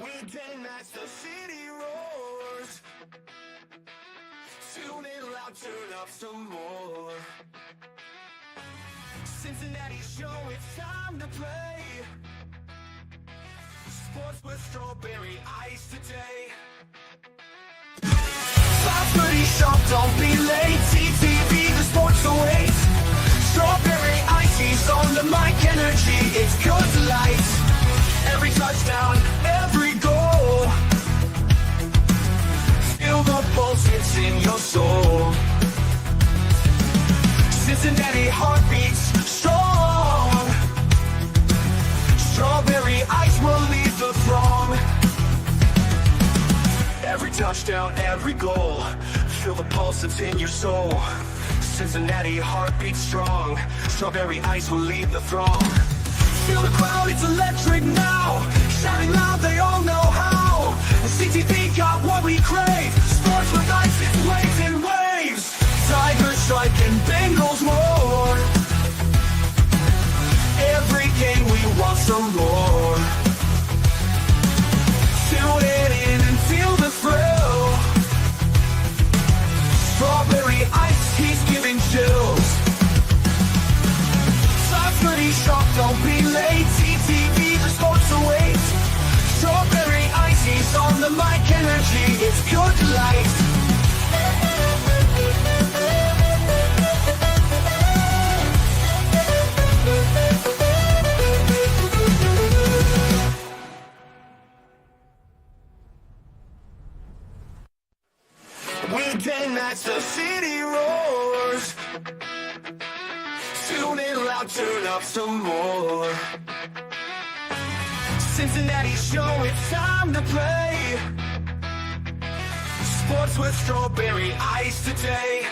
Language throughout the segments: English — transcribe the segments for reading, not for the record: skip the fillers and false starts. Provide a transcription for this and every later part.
Weekend nights, the city roars. Tune in loud, turn up some more. Cincinnati show, it's time to play. Sports with strawberry ice today. 5:30 sharp, don't be late. TTV, the sports await. Strawberry ice on the mic, energy, it's good light. Every touchdown, every goal. Feel the pulse, it's in your soul. Cincinnati heartbeats strong. Strawberry ice will lead the throng. Every touchdown, every goal. Feel the pulse, it's in your soul. Cincinnati heartbeats strong. Strawberry ice will lead the throng. Feel the crowd, it's electric now. Shouting loud, they all know how. The CTV got what we crave. Sports with ice, it's waves and waves. Tigers strike and Bengals roar. Every game we want some more. Tune it in and feel the thrill. Strawberry ice, he's giving chills. 5:30 sharp, don't be late. TTV, the sports await. Strawberry ice, he's on the mic, energy, it's good light. Weekday nights, the city roars. Tune in loud, turn up some more. Cincinnati show, it's time to play. Sports with strawberry ice today.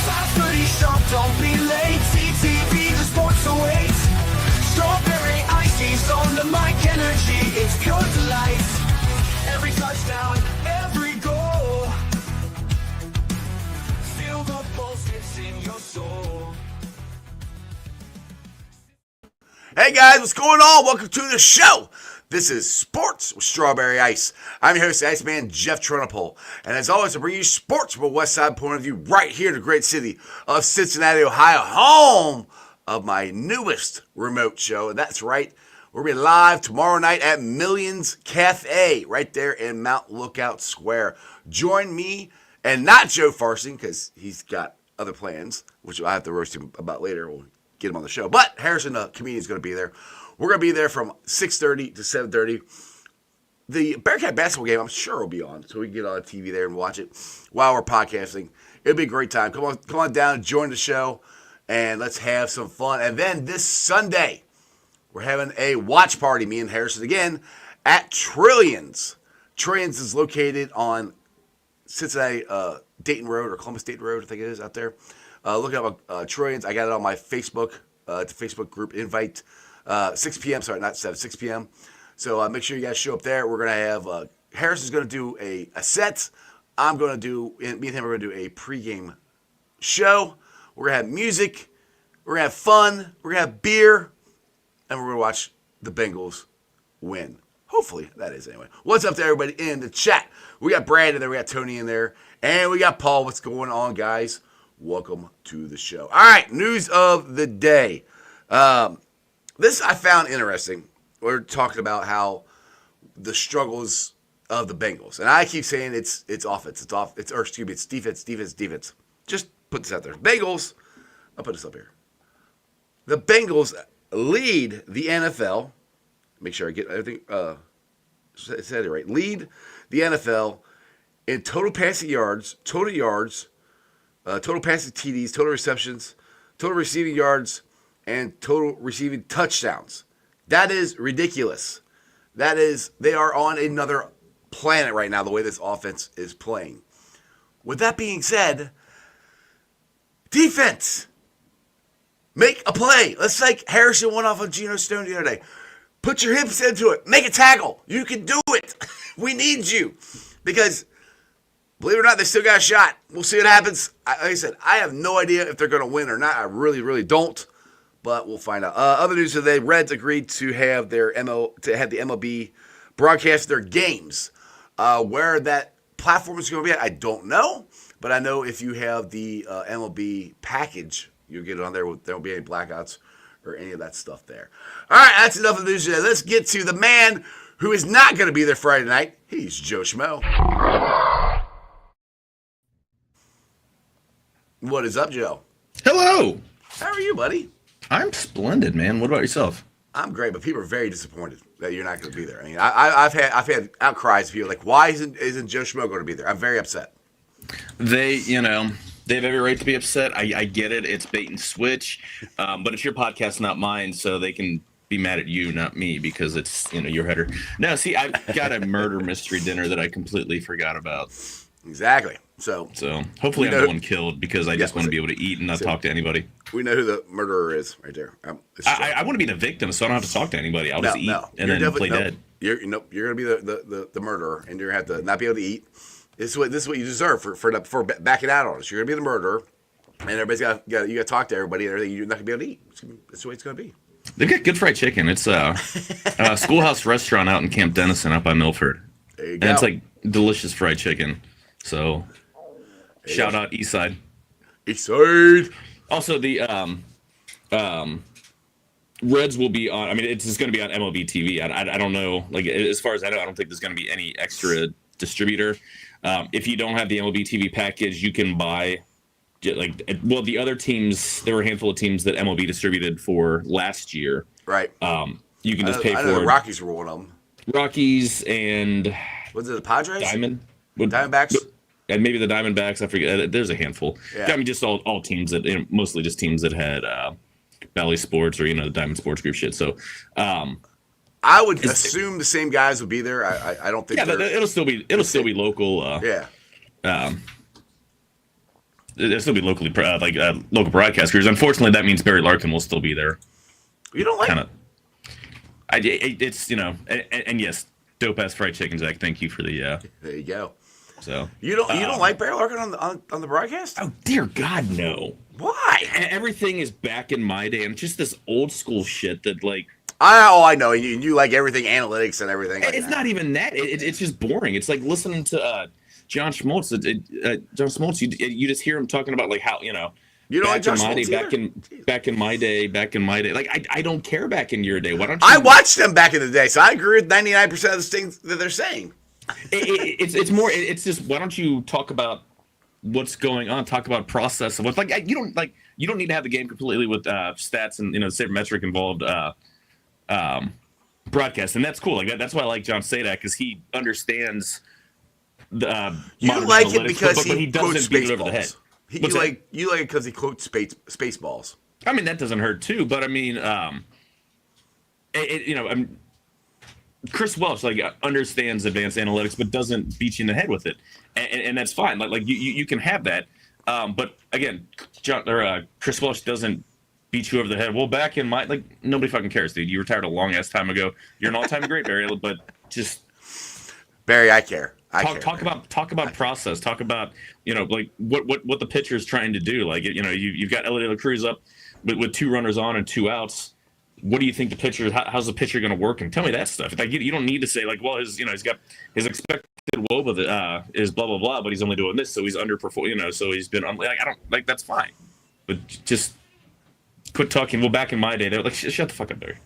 5:30 sharp, don't be late. TTV, the sports await. Strawberry ice, he's on the mic, energy, it's good light. Every touchdown, every goal. Feel the pulse, it's in your soul. Hey guys, what's going on? Welcome to the show. This is Sports with Strawberry Ice. I'm your host, Iceman Jeff Trunapole. And as always, I bring you sports from a West Side point of view right here in the great city of Cincinnati, Ohio, home of my newest remote show. And that's right, we'll be live tomorrow night at Millions Cafe right there in Mount Lookout Square. Join me and not Joe Farson because he's got other plans, which I have to roast him about later. We'll get him on the show. But Harrison, the comedian, is going to be there. We're going to be there from 6:30 to 7:30. The Bearcat basketball game, I'm sure, will be on, so we can get on TV there and watch it while we're podcasting. It'll be a great time. Come on down, join the show, and let's have some fun. And then this Sunday, we're having a watch party, me and Harrison again, at Trillions. Trillions is located on Cincinnati Dayton Road, or Columbus Dayton Road, I think it is, out there. Look up Trillions. I got it on my Facebook, the Facebook group invite. 6 p.m. Sorry, not 7, 6 p.m. So make sure you guys show up there. We're going to have, Harrison's going to do a set. I'm going to do, me and him are going to do a pregame show. We're going to have music. We're going to have fun. We're going to have beer. And we're going to watch the Bengals win. Hopefully, that is anyway. What's up to everybody in the chat? We got Brandon there. We got Tony in there. And we got Paul. What's going on, guys? Welcome to the show. All right, news of the day. This I found interesting. We're talking about how the struggles of the Bengals, and I keep saying it's offense, it's defense. Just put this out there. Bengals, I'll put this up here. The Bengals lead the NFL. Make sure I get everything said it right. Lead the NFL in total passing yards, total passing TDs, total receptions, total receiving yards, and total receiving touchdowns. That is ridiculous. They are on another planet right now, the way this offense is playing. With that being said, defense, make a play. Let's like Harrison went off on Geno Stone the other day. Put your hips into it. Make a tackle. You can do it. We need you. Because, believe it or not, they still got a shot. We'll see what happens. Like I said, I have no idea if they're going to win or not. I really, really don't. but we'll find out. Other news today: Reds agreed to have the MLB broadcast their games. Where that platform is going to be at, I don't know, but I know if you have the MLB package, you'll get it on there. There won't be any blackouts or any of that stuff there. All right, that's enough of the news today. Let's get to the man who is not going to be there Friday night. He's Joe Schmoe. What is up, Joe? Hello. How are you, buddy? I'm splendid, man. What about yourself? I'm great, but people are very disappointed that you're not going to be there. I mean, I've had outcries of people like, why isn't Joe Schmoe going to be there? I'm very upset. They have every right to be upset. I get it. It's bait and switch, but it's your podcast, not mine, so they can be mad at you, not me, because it's your header. No, see, I've got a murder mystery dinner that I completely forgot about. Exactly. So hopefully I'm the one killed because I just want to be able to eat and not talk to anybody. We know who the murderer is right there. I want to be the victim, so I don't have to talk to anybody. I'll just eat and then play dead. You're going to be the murderer, and you're going to have to not be able to eat. This is what you deserve for backing out on us. You're going to be the murderer, and everybody's got to talk to everybody, and everything. You're not going to be able to eat. That's the way it's going to be. They've got good fried chicken. It's a Schoolhouse restaurant out in Camp Dennison up by Milford. There you go. And it's like delicious fried chicken. So shout out East Side. East Side. Also, the Reds will be on. I mean, it's just going to be on MLB TV. I don't know. Like, as far as I know, I don't think there's going to be any extra distributor. If you don't have the MLB TV package, you can buy. The other teams, there were a handful of teams that MLB distributed for last year. Right. You can just pay for. I know the Rockies were one of them. Rockies and. Was it the Padres? Diamondbacks? And maybe the Diamondbacks. I forget. There's a handful. Yeah. I mean, just all teams that, mostly just teams that had Valley Sports or the Diamond Sports Group shit. So, I would assume the same guys would be there. I don't think. Yeah, it'll still be local. It'll still be locally local broadcasters. Unfortunately, that means Barry Larkin will still be there. You don't like it's and yes, dope ass fried chicken, Zach. Thank you for the. There you go. So you don't like Barry Larkin on the broadcast? Oh dear God, no. Why? Everything is back in my day, and it's just this old school shit that like. I know. You like everything analytics and everything. It's not even that. It's just boring. It's like listening to John Schmoe. John Schmoe. You just hear him talking about like how you don't like John Schmoe back in my day. Like I don't care back in your day. Why don't you? I watched them back in the day, so I agree with 99% of the things that they're saying. It's more. It's just why don't you talk about what's going on? Talk about process of what's like. You don't need to have the game completely with stats and sabermetric involved. Broadcast, and that's cool. Like that's why I like John Sadak because he understands the. You like it because but he doesn't beat it over the head. You like it because he quotes Spaceballs. I mean that doesn't hurt too, but I mean, Chris Welch understands advanced analytics, but doesn't beat you in the head with it, and that's fine. Like you can have that, but again, Chris Welch doesn't beat you over the head. Well, back in my nobody fucking cares, dude. You retired a long ass time ago. You're an all-time great, Barry. But just Barry, I care. Talk about process. Talk about what the pitcher is trying to do. Like you've got Elliot De La Cruz up with 2 runners on and 2 outs. What do you think the pitcher? How's the pitcher going to work? And tell me that stuff. Like you don't need to say he's got his expected WOBA is blah blah blah, but he's only doing this, so he's underperforming. So he's been I don't like that's fine, but just. Quit talking. Well, back in my day, they were like, shut the fuck up, Barry.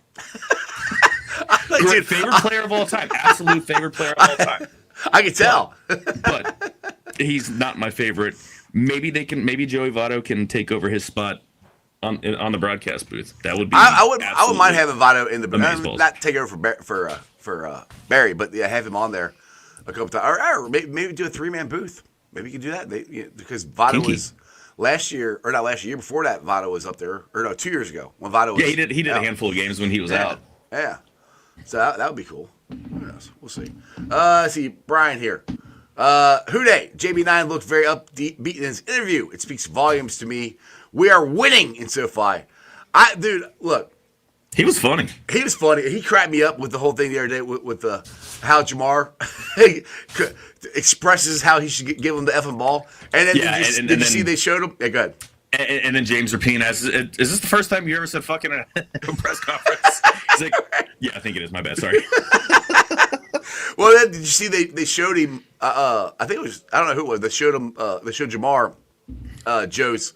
Favorite player of all time. Absolute favorite player of all time. I can tell. But he's not my favorite. Maybe Joey Votto can take over his spot on the broadcast booth. That would be. I would mind having Votto in the booth. Not take over for Barry, but have him on there a couple times, or maybe do a 3-man booth. Maybe you could do that because Votto was. Year before that, Votto was up there. Or no, 2 years ago when Votto was. Yeah, he did a handful of games when he was out. Yeah, so that would be cool. Who knows? We'll see. Let's see, Brian here. Houday, JB9 looked very upbeat in his interview. It speaks volumes to me. We are winning in SoFi. Dude, look. He was funny. He cracked me up with the whole thing the other day with how Jamar expresses how he should give him the effing ball. And then did you see they showed him? Yeah, go ahead. And then James Rapine asks, "Is this the first time you ever said fucking at a press conference?" He's like, "Yeah, I think it is. My bad. Sorry." Well, then, did you see they showed him? I think it was, I don't know who it was. They showed him. They showed Jamar Joe's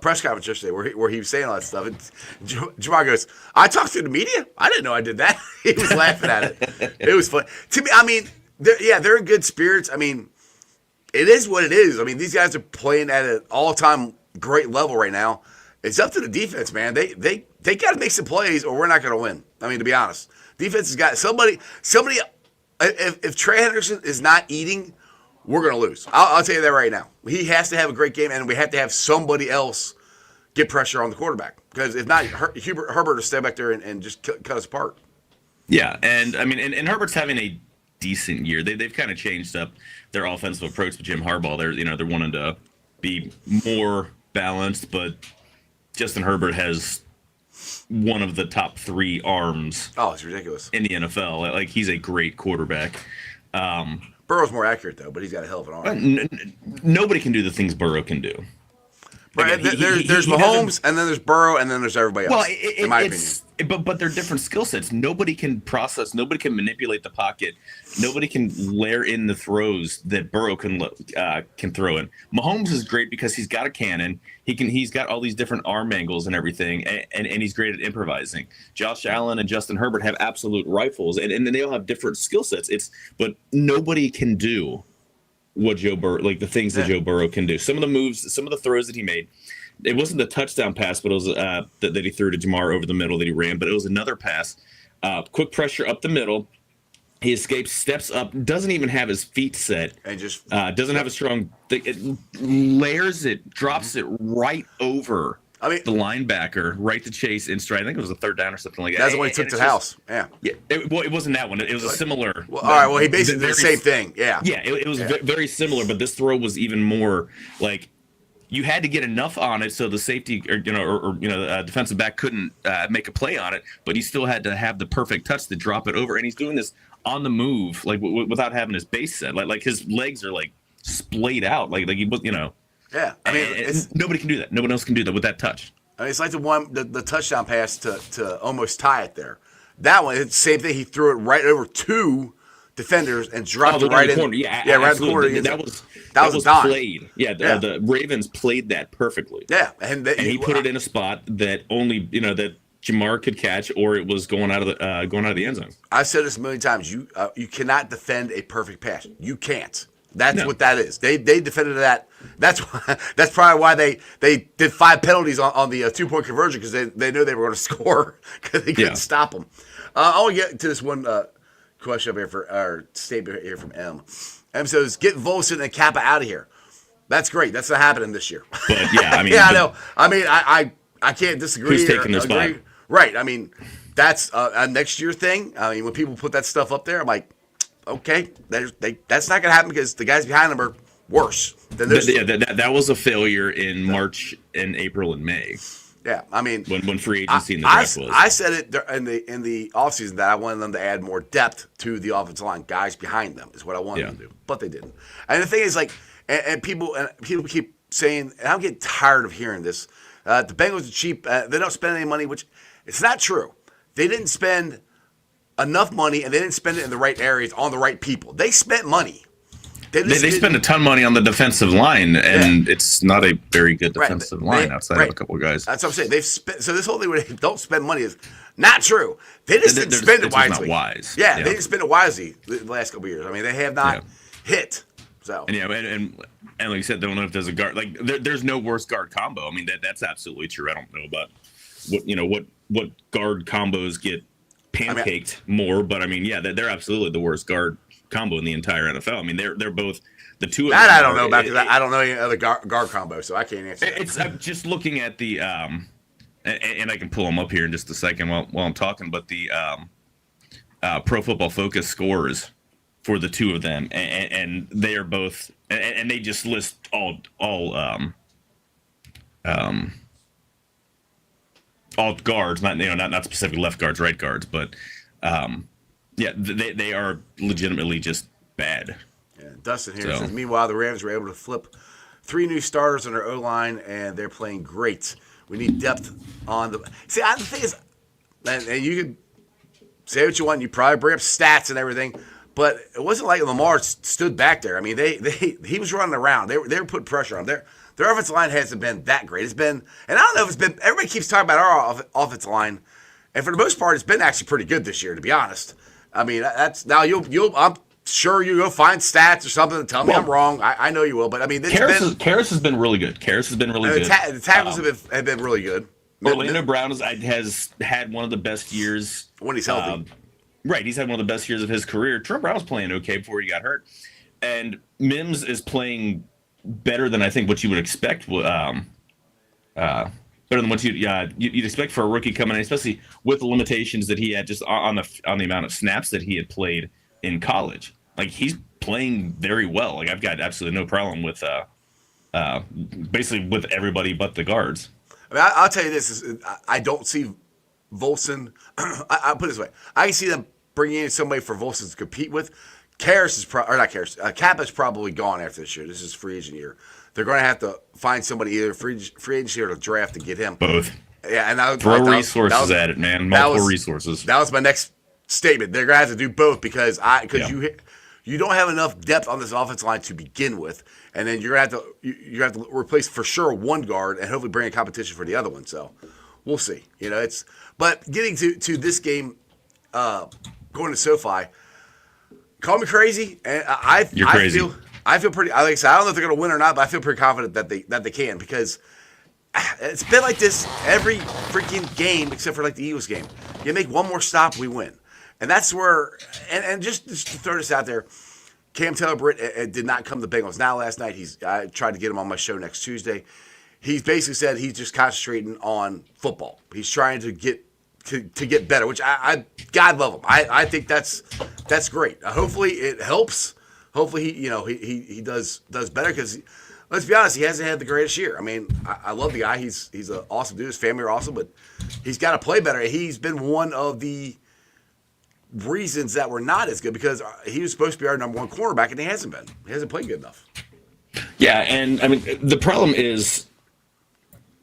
press conference yesterday where he was saying all that stuff. And Jamar goes, "I talked to the media. I didn't know I did that." He was laughing at it. It was fun to me. I mean, they're in good spirits. I mean, it is what it is. I mean, these guys are playing at an all-time great level right now. It's up to the defense, man. They got to make some plays, or we're not going to win. I mean, to be honest, defense has got somebody. If Trey Henderson is not eating, we're going to lose. I'll tell you that right now. He has to have a great game, and we have to have somebody else get pressure on the quarterback. Because if not, Herbert will stay back there and just cut us apart. Yeah, and I mean, and Herbert's having a decent year. They've kind of changed up their offensive approach with Jim Harbaugh. They're wanting to be more balanced, but Justin Herbert has one of the top 3 arms. Oh, it's ridiculous in the NFL. Like, he's a great quarterback. Burrow's more accurate though, but he's got a hell of an arm. Nobody can do the things Burrow can do. Right, there's Mahomes, and then there's Burrow, and then there's everybody else. Well, in my opinion. But they're different skill sets. Nobody can process. Nobody can manipulate the pocket. Nobody can layer in the throws that Burrow can throw in. Mahomes is great because he's got a cannon. He's got all these different arm angles and everything, and he's great at improvising. Josh Allen and Justin Herbert have absolute rifles, and they all have different skill sets. But nobody can do what Joe Burrow, like the things that Joe Burrow can do. Some of the moves, some of the throws that he made. It wasn't a touchdown pass, but it was that he threw to Jamar over the middle that he ran. But it was another pass, quick pressure up the middle. He escapes, steps up, doesn't even have his feet set, and just doesn't have a strong. It layers it, drops it right over. I mean, the linebacker, right to chase in stride. I think it was a third down or something like that. That's the one he took to the house. Yeah. It wasn't that one. It was a similar. Well, all right. Well, he basically did the same thing. Yeah. Yeah. It was very similar, but this throw was even more like. You had to get enough on it so the safety, or defensive back couldn't make a play on it, but he still had to have the perfect touch to drop it over. And he's doing this on the move, like without having his base set, like his legs are like splayed out, like he was, Yeah, I mean, nobody can do that. No one else can do that with that touch. I mean, it's like the touchdown pass to almost tie it there. That one, it's the same thing. He threw it right over 2 defenders and dropped it right in the corner. Yeah, right in the corner. That was played. Yeah, the Ravens played that perfectly. Yeah, and he put it in a spot that only that Jamar could catch, or it was going out of the end zone. I've said this a million times. You cannot defend a perfect pass. You can't. That's what that is. They defended that. That's probably why they did 5 penalties on the 2-point conversion, because they knew they were going to score because they couldn't stop them. I want to get to this one question up here for our statement here from M. M says, "Get Volson and Kappa out of here." That's great. That's not happening this year. But yeah, I mean, I know. I mean, I can't disagree. Who's taking this spot? Right. I mean, that's a next year thing. I mean, when people put that stuff up there, I'm like, okay, that's not going to happen because the guys behind them are worse than this. That was a failure in March and April and May. Yeah, I mean, when free agency in the draft was. I said it in the offseason that I wanted them to add more depth to the offensive line, guys behind them is what I wanted them to do, but they didn't. And the thing is, like, and people keep saying, and I'm getting tired of hearing this. The Bengals are cheap. They don't spend any money, which it's not true. They didn't spend enough money, and they didn't spend it in the right areas on the right people. They spent money. They spend a ton of money on the defensive line, and it's not a very good defensive line outside of a couple of guys. That's what I'm saying. They've spent, so this whole thing where they don't spend money is not true. They just didn't spend it wisely. Not wise. Yeah, they didn't spend it wisely the last couple of years. I mean, they have not hit. So and like you said, don't know if there's a guard. Like there's no worse guard combo. I mean, that's absolutely true. I don't know about what guard combos get pancaked more, but I mean, yeah, they're absolutely the worst guard combo in the entire NFL. I mean, they're both the two of them. That I don't know about, because I don't know any other guard combo, so I can't answer that. I'm just looking at the and I can pull them up here in just a second while I'm talking, but the Pro Football Focus scores for the two of them, and they are both, and they just list all guards, not specifically left guards, right guards, but they are legitimately just bad. Yeah, Dustin here says, meanwhile, the Rams were able to flip 3 new starters on our O-line, and they're playing great. We need depth on the. See, the thing is, and you can say what you want. You probably bring up stats and everything, but it wasn't like Lamar stood back there. I mean, he was running around. They were putting pressure on him. Their offensive line hasn't been that great. It's been, and I don't know if it's been. Everybody keeps talking about our offensive line, and for the most part, it's been actually pretty good this year, to be honest. I mean, that's now you'll. I'm sure you go find stats or something and tell me I'm wrong. I know you will, but I mean, Karras has been really good. Karras has been really good. The tackles have been really good. Orlando Brown has had one of the best years when he's healthy. Right, he's had one of the best years of his career. Trent Brown was playing okay before he got hurt, and Mims is playing better than I think what you would expect. Better than what you'd expect for a rookie coming in, especially with the limitations that he had just on the amount of snaps that he had played in college. Like, he's playing very well. Like, I've got absolutely no problem with basically with everybody but the guards. I mean, I'll tell you this: I don't see Volson. I'll put it this way: I can see them bringing in somebody for Volson to compete with. Karras is not Karras. Kappa's probably gone after this year. This is free agent year. They're going to have to find somebody either free agency or to draft to get him. Both. Yeah, and throw resources at it, man. Multiple resources. That was my next statement. They're going to have to do both because you don't have enough depth on this offensive line to begin with, and then you're going to have to replace for sure one guard and hopefully bring a competition for the other one. So we'll see. But getting to this game, going to SoFi, call me crazy, and You're crazy. I feel pretty. Like I said, I don't know if they're going to win or not, but I feel pretty confident that they can because it's been like this every freaking game except for like the Eagles game. You make one more stop, we win. And that's where, and just to throw this out there, Cam Taylor-Britt did not come to Bengals. Now, last night, I tried to get him on my show next Tuesday. He's basically said he's just concentrating on football. He's trying to get better, which God love him. I think that's great. Hopefully it helps. Hopefully he does better because let's be honest, he hasn't had the greatest year. I mean, I love the guy. He's an awesome dude. His family are awesome, but he's got to play better. He's been one of the reasons that we're not as good because he was supposed to be our number one cornerback, and he hasn't been. He hasn't played good enough. Yeah, and I mean, the problem is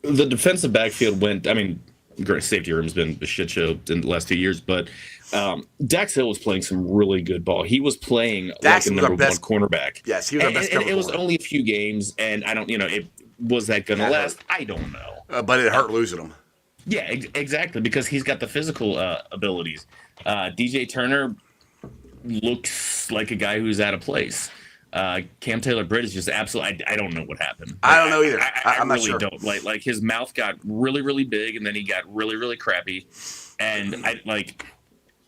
the defensive backfield went. I mean, great safety room's been a shit show in the last 2 years, but Dax Hill was playing some really good ball. He was playing like a number one cornerback. Yes, he was our best. And it was only a few games, and I don't, was that going to last? I don't know. But it hurt losing him. Yeah, exactly, because he's got the physical abilities. DJ Turner looks like a guy who's out of place. Cam Taylor-Britt is just absolutely. I don't know what happened. I don't know either. I'm not really sure. Don't like his mouth got really, really big, and then he got really, really crappy. And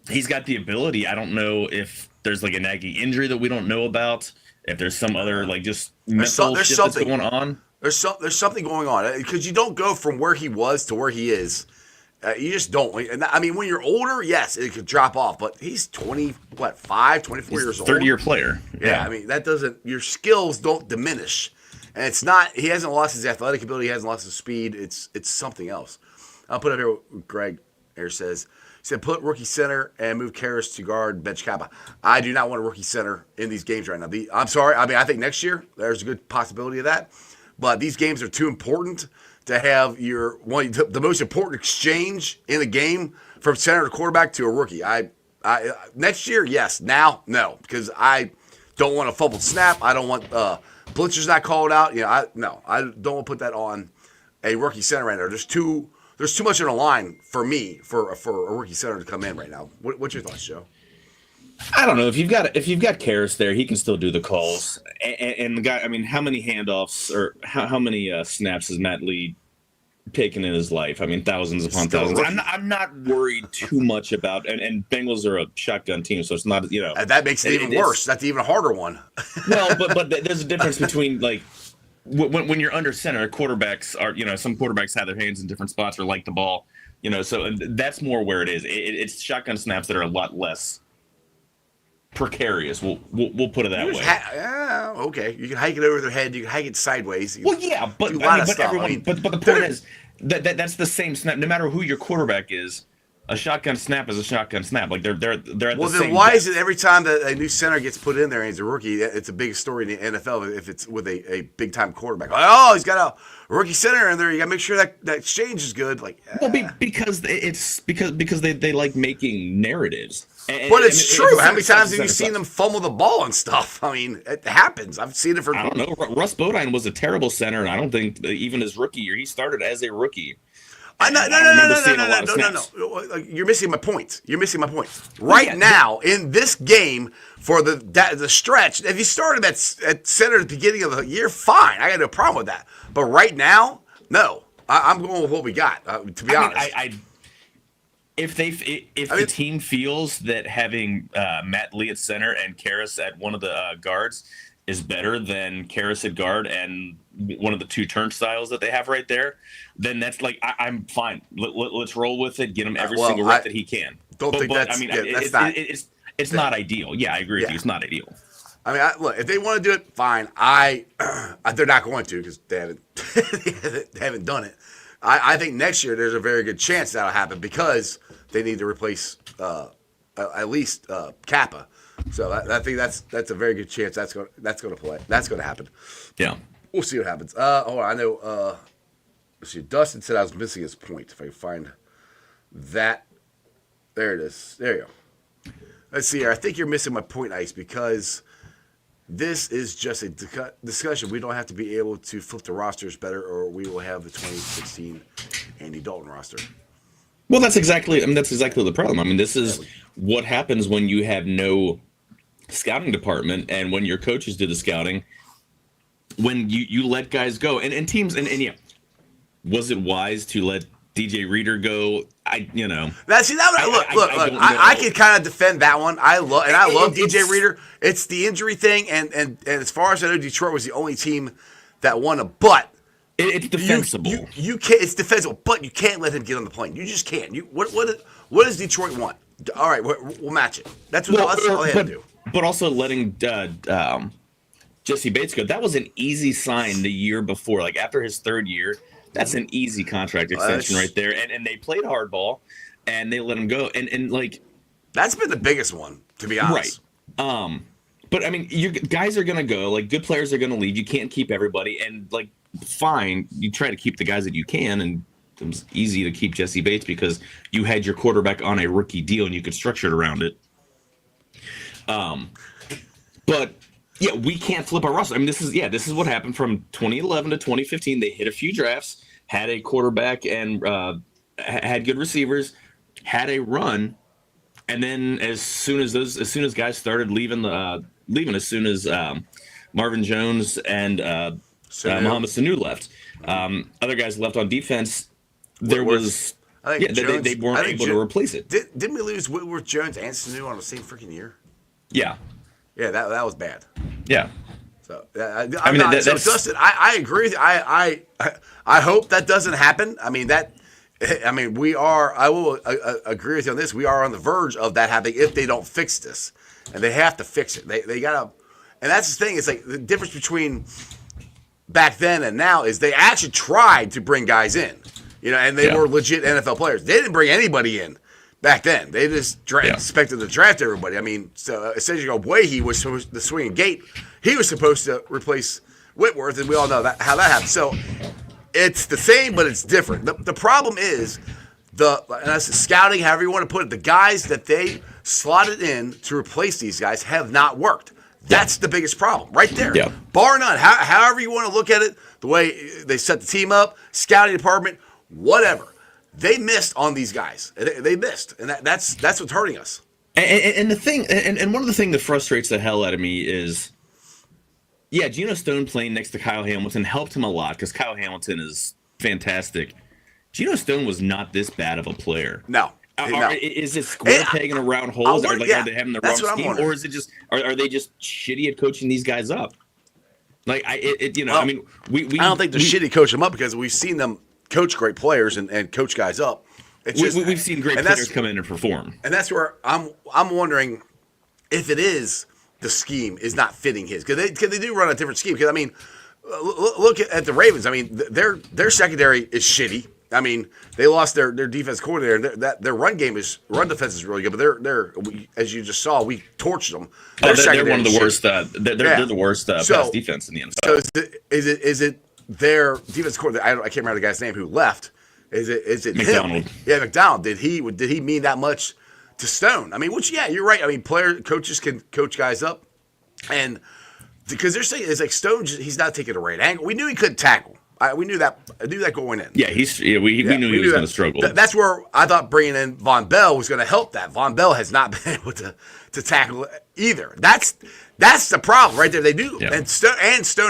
he's got the ability. I don't know if there's like a nagging injury that we don't know about. If there's some other just mental shit that's going on. There's something going on because you don't go from where he was to where he is. You just don't. And I mean, when you're older, yes, it could drop off. But he's 24 years old. 30-year player. Yeah, I mean, that doesn't. Your skills don't diminish, and it's not. He hasn't lost his athletic ability. He hasn't lost his speed. It's something else. I'll put up here what Greg here says. He said, put rookie center and move Karras to guard, bench Kappa. I do not want a rookie center in these games right now. I'm sorry. I mean, I think next year there's a good possibility of that. But these games are too important to have the most important exchange in a game from center to quarterback to a rookie. Next year, yes. Now, no, because I don't want a fumbled snap. I don't want blitzers not called out. I don't want to put that on a rookie center right now. There's too much on the line for me for a rookie center to come in right now. What's your thoughts, Joe? I don't know if you've got Karras there, he can still do the calls. And the guy, I mean, how many handoffs or how many snaps has Matt Lee taken in his life? I mean, thousands upon thousands. I'm not worried too much about. And Bengals are a shotgun team, so it's not that makes it even worse. That's the even harder one. Well, but there's a difference between when you're under center, quarterbacks are some quarterbacks have their hands in different spots or like the ball, so that's more where it is. It's shotgun snaps that are a lot less precarious. We'll put it that way. Okay. You can hike it over their head. You can hike it sideways. But everyone. But the point is that's the same snap. No matter who your quarterback is, A shotgun snap is a shotgun snap. Like they're at Well, the then same why depth. is it every time that a new center gets put in there and he's a rookie, it's a big story in the NFL if it's with a big time quarterback? Like, oh, he's got a rookie center in there. You got to make sure that exchange is good. Like, Well, because it's because they like making narratives. but it's true. How many times have you center seen sucks. them fumble the ball and stuff? I mean, it happens. I've seen it for. I don't know. Russ Bodine was a terrible center, and I don't think that even his rookie year, he started as a rookie. No. You're missing my point. You're missing my point. Right now, in this game, for the stretch, if you started at center at the beginning of the year, fine. I got no problem with that. But right now, no. I'm going with what we got, to be honest. If the team feels that having Matt Lee at center and Karras at one of the guards is better than Karras at guard and one of the two turnstiles that they have right there, then that's like I'm fine. Let's roll with it. Get him every single rep that he can. It's not ideal. Yeah, I agree with you. It's not ideal. I mean, look, if they want to do it, fine. They're not going to because they haven't done it. I think next year there's a very good chance that'll happen because they need to replace at least Kappa. So I think that's a very good chance that's going to happen. Yeah, we'll see what happens. Hold on, I know. Let's see. Dustin said I was missing his point. If I can find that, there it is. There you go. Let's see here. I think you're missing my point, Ice, because this is just a discussion. We don't have to be able to flip the rosters better, or we will have the 2016 Andy Dalton roster. Well, that's exactly the problem. I mean, this is what happens when you have no scouting department and when your coaches do the scouting. When you let guys go and teams and yeah, was it wise to let DJ Reader go? I can kind of defend that one. I love DJ Reader. It's the injury thing, and as far as I know, Detroit was the only team that won a but. It's defensible. You can't. It's defensible, but you can't let him get on the plane. You just can't. What does Detroit want? All right, we'll match it. That's all they have to do. But also letting Jesse Bates go. That was an easy sign the year before. Like after his third year, that's an easy contract extension right there. And they played hardball, and they let him go. And like that's been the biggest one, to be honest. Right. But I mean, you guys are gonna go. Like good players are gonna leave. You can't keep everybody. And like. Fine, you try to keep the guys that you can, and it was easy to keep Jesse Bates because you had your quarterback on a rookie deal and you could structure it around it. But yeah, we can't flip our roster. I mean, this is what happened from 2011 to 2015. They hit a few drafts, had a quarterback, and had good receivers, had a run, and then as soon as guys started leaving, as soon as Marvin Jones and Mohamed Sanu left. Other guys left on defense. There was, they weren't able to replace it. Didn't we lose Whitworth, Jones, and Sanu on the same freaking year? Yeah. Yeah, that was bad. Yeah. So Dustin, I agree with you. I hope that doesn't happen. I mean, I will agree with you on this. We are on the verge of that happening if they don't fix this, and they have to fix it. They gotta, and that's the thing. It's like the difference between back then and now is they actually tried to bring guys in, and they were legit NFL players. They didn't bring anybody in back then. They just expected to draft everybody. I mean, so essentially, Boyhe was the swinging gate. He was supposed to replace Whitworth, and we all know how that happened. So it's the same, but it's different. The problem is and that's scouting, however you want to put it. The guys that they slotted in to replace these guys have not worked. That's the biggest problem right there. Yeah. Bar none. However you want to look at it, the way they set the team up, scouting department, whatever. They missed on these guys. They missed. And that's what's hurting us. And the thing, and one of the things that frustrates the hell out of me is, Geno Stone playing next to Kyle Hamilton helped him a lot because Kyle Hamilton is fantastic. Geno Stone was not this bad of a player. No. Is it square peg in a round hole? Are they having the wrong scheme, or is it just are they just shitty at coaching these guys up? Like I don't think they're shitty coaching them up because we've seen them coach great players and coach guys up. We've seen great players come in and perform, and that's where I'm wondering if it is the scheme is not fitting his because they do run a different scheme. Because I mean, look at the Ravens. I mean, their secondary is shitty. I mean, they lost their defense coordinator. Their run defense is really good, but as you just saw, we torched them. They're one of the worst. They're the worst pass defense in the NFL. So is it their defense coordinator? I can't remember the guy's name who left. Is it McDonald? Him? Yeah, McDonald. Did he mean that much to Stone? I mean, you're right. I mean, coaches can coach guys up, and because they're saying it's like Stone, he's not taking a right angle. We knew he couldn't tackle. We knew that. I knew that going in. Yeah, we knew he was going to struggle. That's where I thought bringing in Von Bell was going to help that. Von Bell has not been able to tackle either. That's the problem right there. They do, and Stone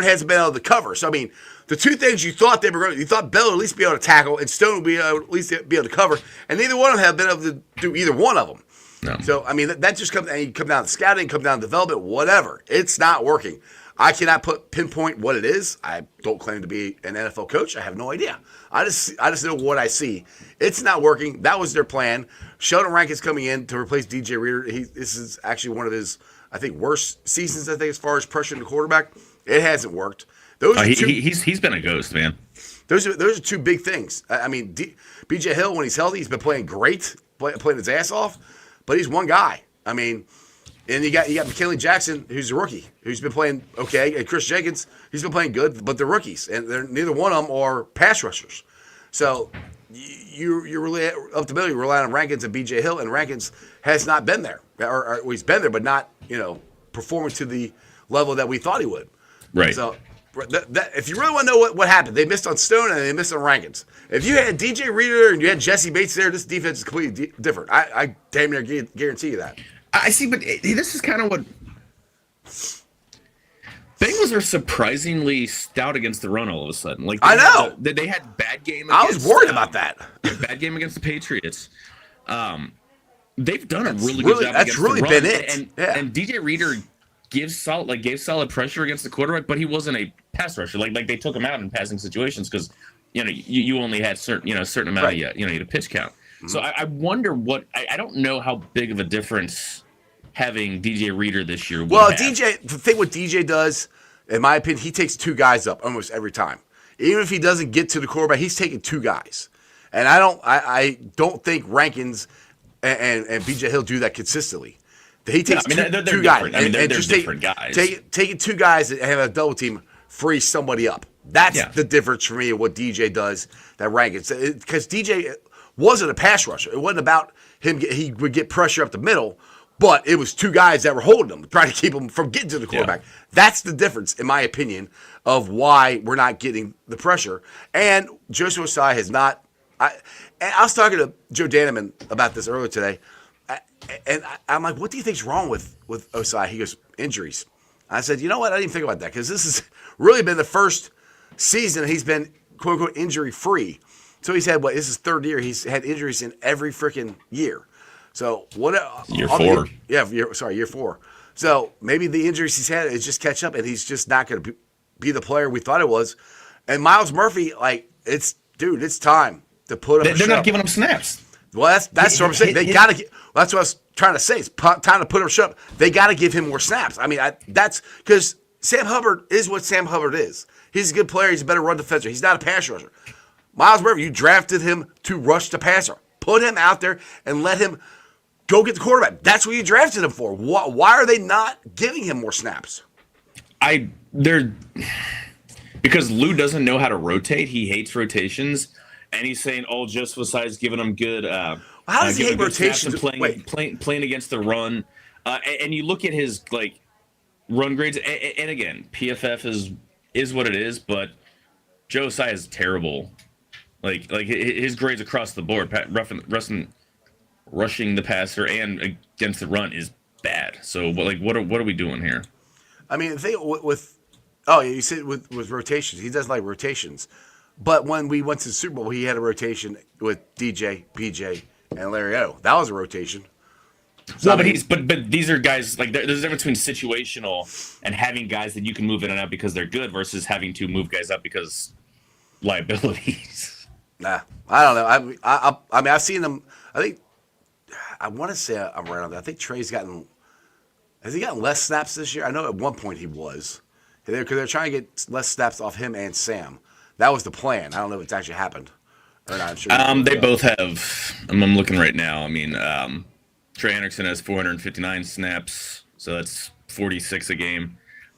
hasn't been able to cover. So I mean, the two things you thought you thought Bell would at least be able to tackle, and Stone would be at least be able to cover, and neither one of them have been able to do either one of them. No. So I mean, that just comes. And you come down to scouting, come down to development, whatever. It's not working. I cannot pinpoint what it is. I don't claim to be an NFL coach. I have no idea. I just know what I see. It's not working. That was their plan. Sheldon Rankins coming in to replace DJ Reader. This is actually one of his, I think, worst seasons. I think as far as pressuring the quarterback, it hasn't worked. He's been a ghost, man. Those are two big things. I mean, BJ Hill, when he's healthy, he's been playing great, playing his ass off. But he's one guy. I mean. And you got McKinley Jackson, who's a rookie, who's been playing okay, and Chris Jenkins, he's been playing good, but they're rookies, and neither one of them are pass rushers. So you're really up to middle. You're relying on Rankins and B.J. Hill, and Rankins has not been there, or he's been there, but not performing to the level that we thought he would. Right. So if you really want to know what happened, they missed on Stone and they missed on Rankins. If you had DJ Reader and you had Jesse Bates there, this defense is completely different. I damn near guarantee you that. I see, but this is kind of what Bengals are surprisingly stout against the run all of a sudden. Like I know they had bad game. I was worried about that. Bad game against the Patriots. They've done a really good job. That's really been it. And DJ Reader gave solid pressure against the quarterback, but he wasn't a pass rusher. Like they took him out in passing situations because you only had certain amount of a pitch count. Mm-hmm. So I wonder I don't know how big of a difference having DJ Reader this year would have. The thing what DJ does, in my opinion, he takes two guys up almost every time. Even if he doesn't get to the quarterback, he's taking two guys. And I don't think Rankins and BJ Hill do that consistently. He takes two guys. They're different guys. Taking two guys and have a double team free somebody up. That's the difference for me of what DJ does that Rankins. Because DJ wasn't a pass rusher. It wasn't about him. He would get pressure up the middle, but it was two guys that were holding him, trying to keep him from getting to the quarterback. Yeah. That's the difference, in my opinion, of why we're not getting the pressure. And Joe Schmoe has not. I was talking to Joe Danneman about this earlier today, and I'm like, what do you think's wrong with Osai? He goes, injuries. I said, you know what? I didn't think about that because this has really been the first season he's been, quote, unquote, injury-free. So he's had, this is third year. He's had injuries in every freaking year. So what? Year four. Year four. So maybe the injuries he's had is just catch up, and he's just not going to be the player we thought it was. And Myles Murphy, it's time to put him. They're not giving him snaps. Well, that's what I'm saying. They got to get. That's what I was trying to say. It's time to put him shut up. They got to give him more snaps. I mean, that's because Sam Hubbard is what Sam Hubbard is. He's a good player. He's a better run defender. He's not a pass rusher. Myles Murphy, you drafted him to rush the passer. Put him out there and let him go get the quarterback. That's what you drafted him for. Why are they not giving him more snaps? Because Lou doesn't know how to rotate. He hates rotations, and he's saying, Joseph Ossai's giving him good. How does he hate rotations? Playing against the run, and you look at his run grades, and again, PFF is what it is, but Joe Ossai is terrible. Like his grades across the board, rushing the passer and against the run is bad. So what are we doing here? I mean, the thing you said with rotations, he doesn't like rotations. But when we went to the Super Bowl, he had a rotation with DJ, BJ, and Larry O. That was a rotation. So, but these are guys there's a difference between situational and having guys that you can move in and out because they're good versus having to move guys up because liabilities. Nah, I don't know. I mean, I've seen them. I want to say I'm right on that. I think Trey's has he gotten less snaps this year? I know at one point he was. Because they're trying to get less snaps off him and Sam. That was the plan. I don't know if it's actually happened. Or not? I'm sure They both have. I'm looking right now. I mean, Trey Hendrickson has 459 snaps, so that's 46 a game,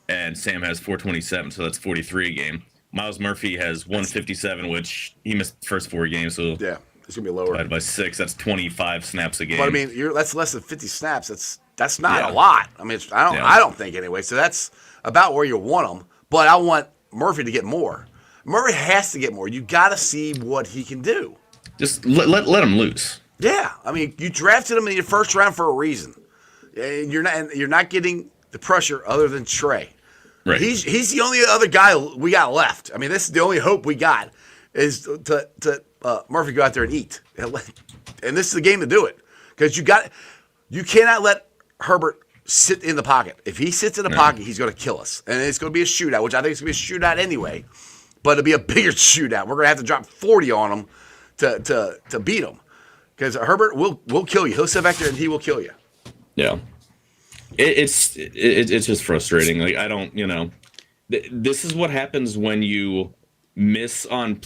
and Sam has 427, so that's 43 a game. Miles Murphy has 157, which he missed the first 4 games, so yeah, it's gonna be lower. divided by 6, that's 25 snaps a game. But I mean, that's less than 50 snaps. That's not a lot. I mean, I don't think anyway. So that's about where you want him. But I want Murphy to get more. Murray has to get more. You got to see what he can do. Just let him loose. Yeah, I mean, you drafted him in your first round for a reason. And you're not getting the pressure other than Trey. Right. He's the only other guy we got left. I mean, this is the only hope we got is to Murphy go out there and eat. And this is the game to do it because you cannot let Herbert sit in the pocket. If he sits in the pocket, he's going to kill us, and it's going to be a shootout, which I think is going to be a shootout anyway. But it'll be a bigger shootout. We're going to have to drop 40 on him to beat him because Herbert will kill you. He'll sit back there and he will kill you. Yeah. It's just frustrating. Like I don't, this is what happens when you miss on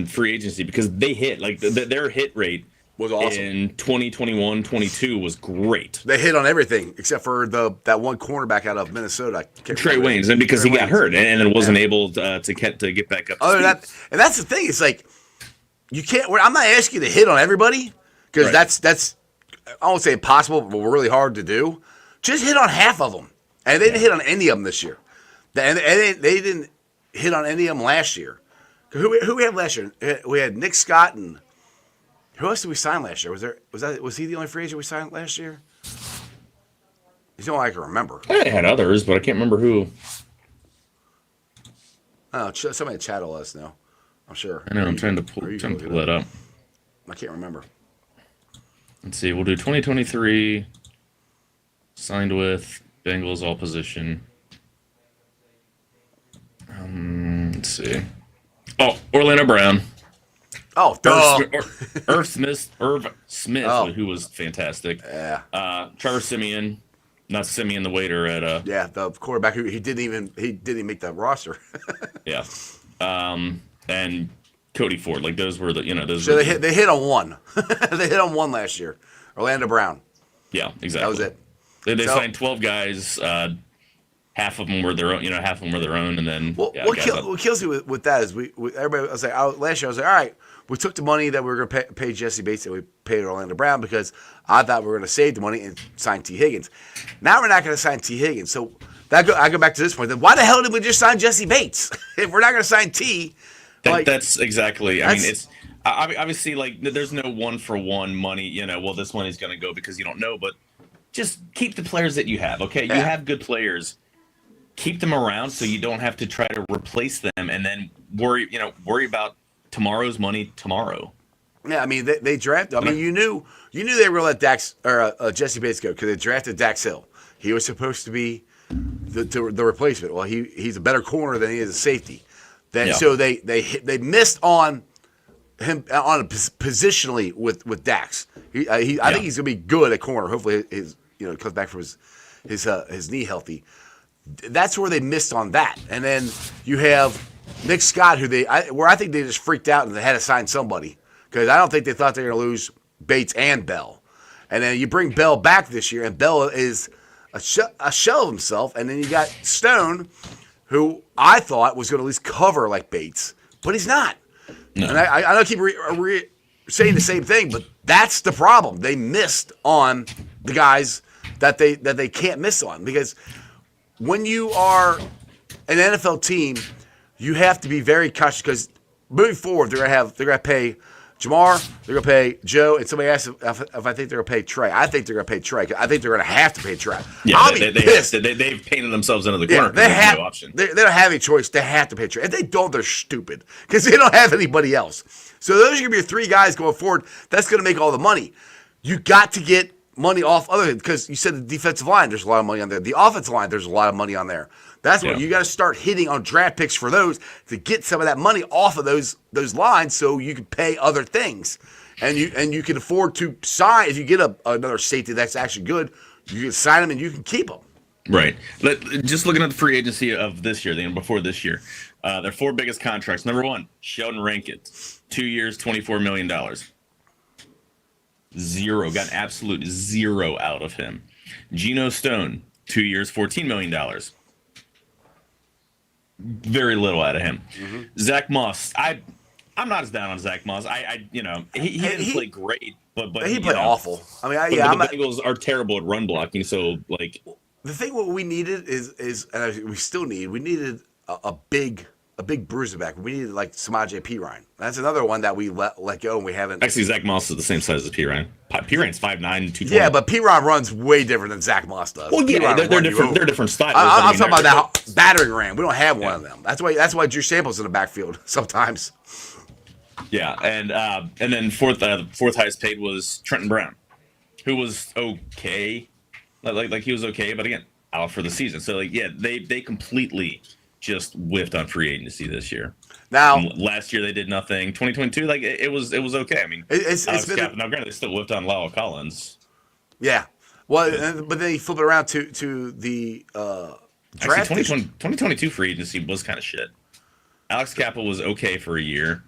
free agency because they hit like their hit rate was awesome in 2021-22 was great. They hit on everything except for that one cornerback out of Minnesota, Trey Waynes, and because he got hurt and then wasn't able to get back up. Other than that, and that's the thing. It's like you can't. I'm not asking you to hit on everybody because that's I won't say impossible, but really hard to do. Just hit on half of them, and they didn't hit on any of them this year. And they didn't hit on any of them last year. Who we had last year? We had Nick Scott and who else did we sign last year? Was he the only free agent we signed last year? He's the only I can remember. I had others, but I can't remember who. Oh, somebody in chat will let us know. I'm sure. I know. I'm trying to pull that up. I can't remember. Let's see. We'll do 2023. Signed with Bengals all position. Let's see. Oh, Orlando Brown. Oh, duh. Irv Smith, who was fantastic. Yeah. Trevor Siemian, not Simeon the waiter at the quarterback who he didn't even make the roster. Yeah. And Cody Ford, like those were those. So they hit on one. They hit on one last year. Orlando Brown. Yeah, exactly. That was it. They signed 12 guys. Half of them were their own, half of them were their own, and then what kills me with that is everybody was like, last year I was like, all right, we took the money that we were going to pay Jesse Bates and we paid Orlando Brown because I thought we were going to save the money and sign T. Higgins. Now we're not going to sign T. Higgins, so I go back to this point. Then why the hell did we just sign Jesse Bates if we're not going to sign T? That's exactly. I mean, it's obviously like there's no 1-for-1 money. Well, this money's going to go because you don't know, but just keep the players that you have. Okay, you have good players. Keep them around so you don't have to try to replace them and then worry about tomorrow's money tomorrow. Yeah, I mean they drafted. I mean you knew they were going to let Jesse Bates go because they drafted Dax Hill. He was supposed to be the replacement. Well, he's a better corner than he is a safety. So they missed on him positionally with Dax. I think he's going to be good at corner. Hopefully his comes back from his knee healthy. That's where they missed on that. And then you have Nick Scott, I think they just freaked out and they had to sign somebody because I don't think they thought they were going to lose Bates and Bell. And then you bring Bell back this year, and Bell is a shell of himself. And then you got Stone, who I thought was going to at least cover like Bates, but he's not. No. And I don't keep saying the same thing, but that's the problem. They missed on the guys that they can't miss on because when you are an NFL team, you have to be very cautious because moving forward, they're gonna pay Jamar, they're gonna pay Joe, and somebody asked if I think they're gonna pay Trey. I think they're gonna pay Trey. I think they're gonna have to pay Trey. Yeah, they've painted themselves into the corner. They have no option. They don't have any choice. They have to pay Trey. If they don't, they're stupid because they don't have anybody else. So those are gonna be your 3 guys going forward. That's gonna make all the money. You got to get money off other because you said the defensive line, there's a lot of money on there. The offensive line, there's a lot of money on there. That's what you got to start hitting on draft picks for those to get some of that money off of those lines so you can pay other things. And you can afford to sign if you get another safety that's actually good, you can sign them and you can keep them. Right. Just looking at the free agency of this year, before this year, Their 4 biggest contracts. Number 1, Sheldon Rankins, 2 years, $24 million. Zero, got an absolute zero out of him. Geno Stone, 2 years, $14 million. Very little out of him. Zach Moss, I'm not as down on Zach Moss. He didn't play great, but he played awful. I mean, the Bengals are terrible at run blocking. So like, the thing what we needed is we still needed a big bruiser back. We needed like Samaje Perine. That's another one that we let go and we haven't. Actually, Zach Moss is the same size as Perine. Perine's 5'9", 220. Yeah, but Perine runs way different than Zach Moss does. Well, yeah, they're different. They're different styles. I'm talking about that battering ram. We don't have one of them. That's why Drew Sample's in the backfield sometimes. Yeah, and then fourth highest paid was Trenton Brown, who was okay, like he was okay, but again out for the season. So like they completely just whiffed on free agency this year. Now last year they did nothing. 2022 like it was okay. I mean now granted they still whiffed on Lyle Collins. Yeah, well, but then you flip it around to the draft. Actually, 2022 free agency was kind of shit. Alex Cappa was okay for a year.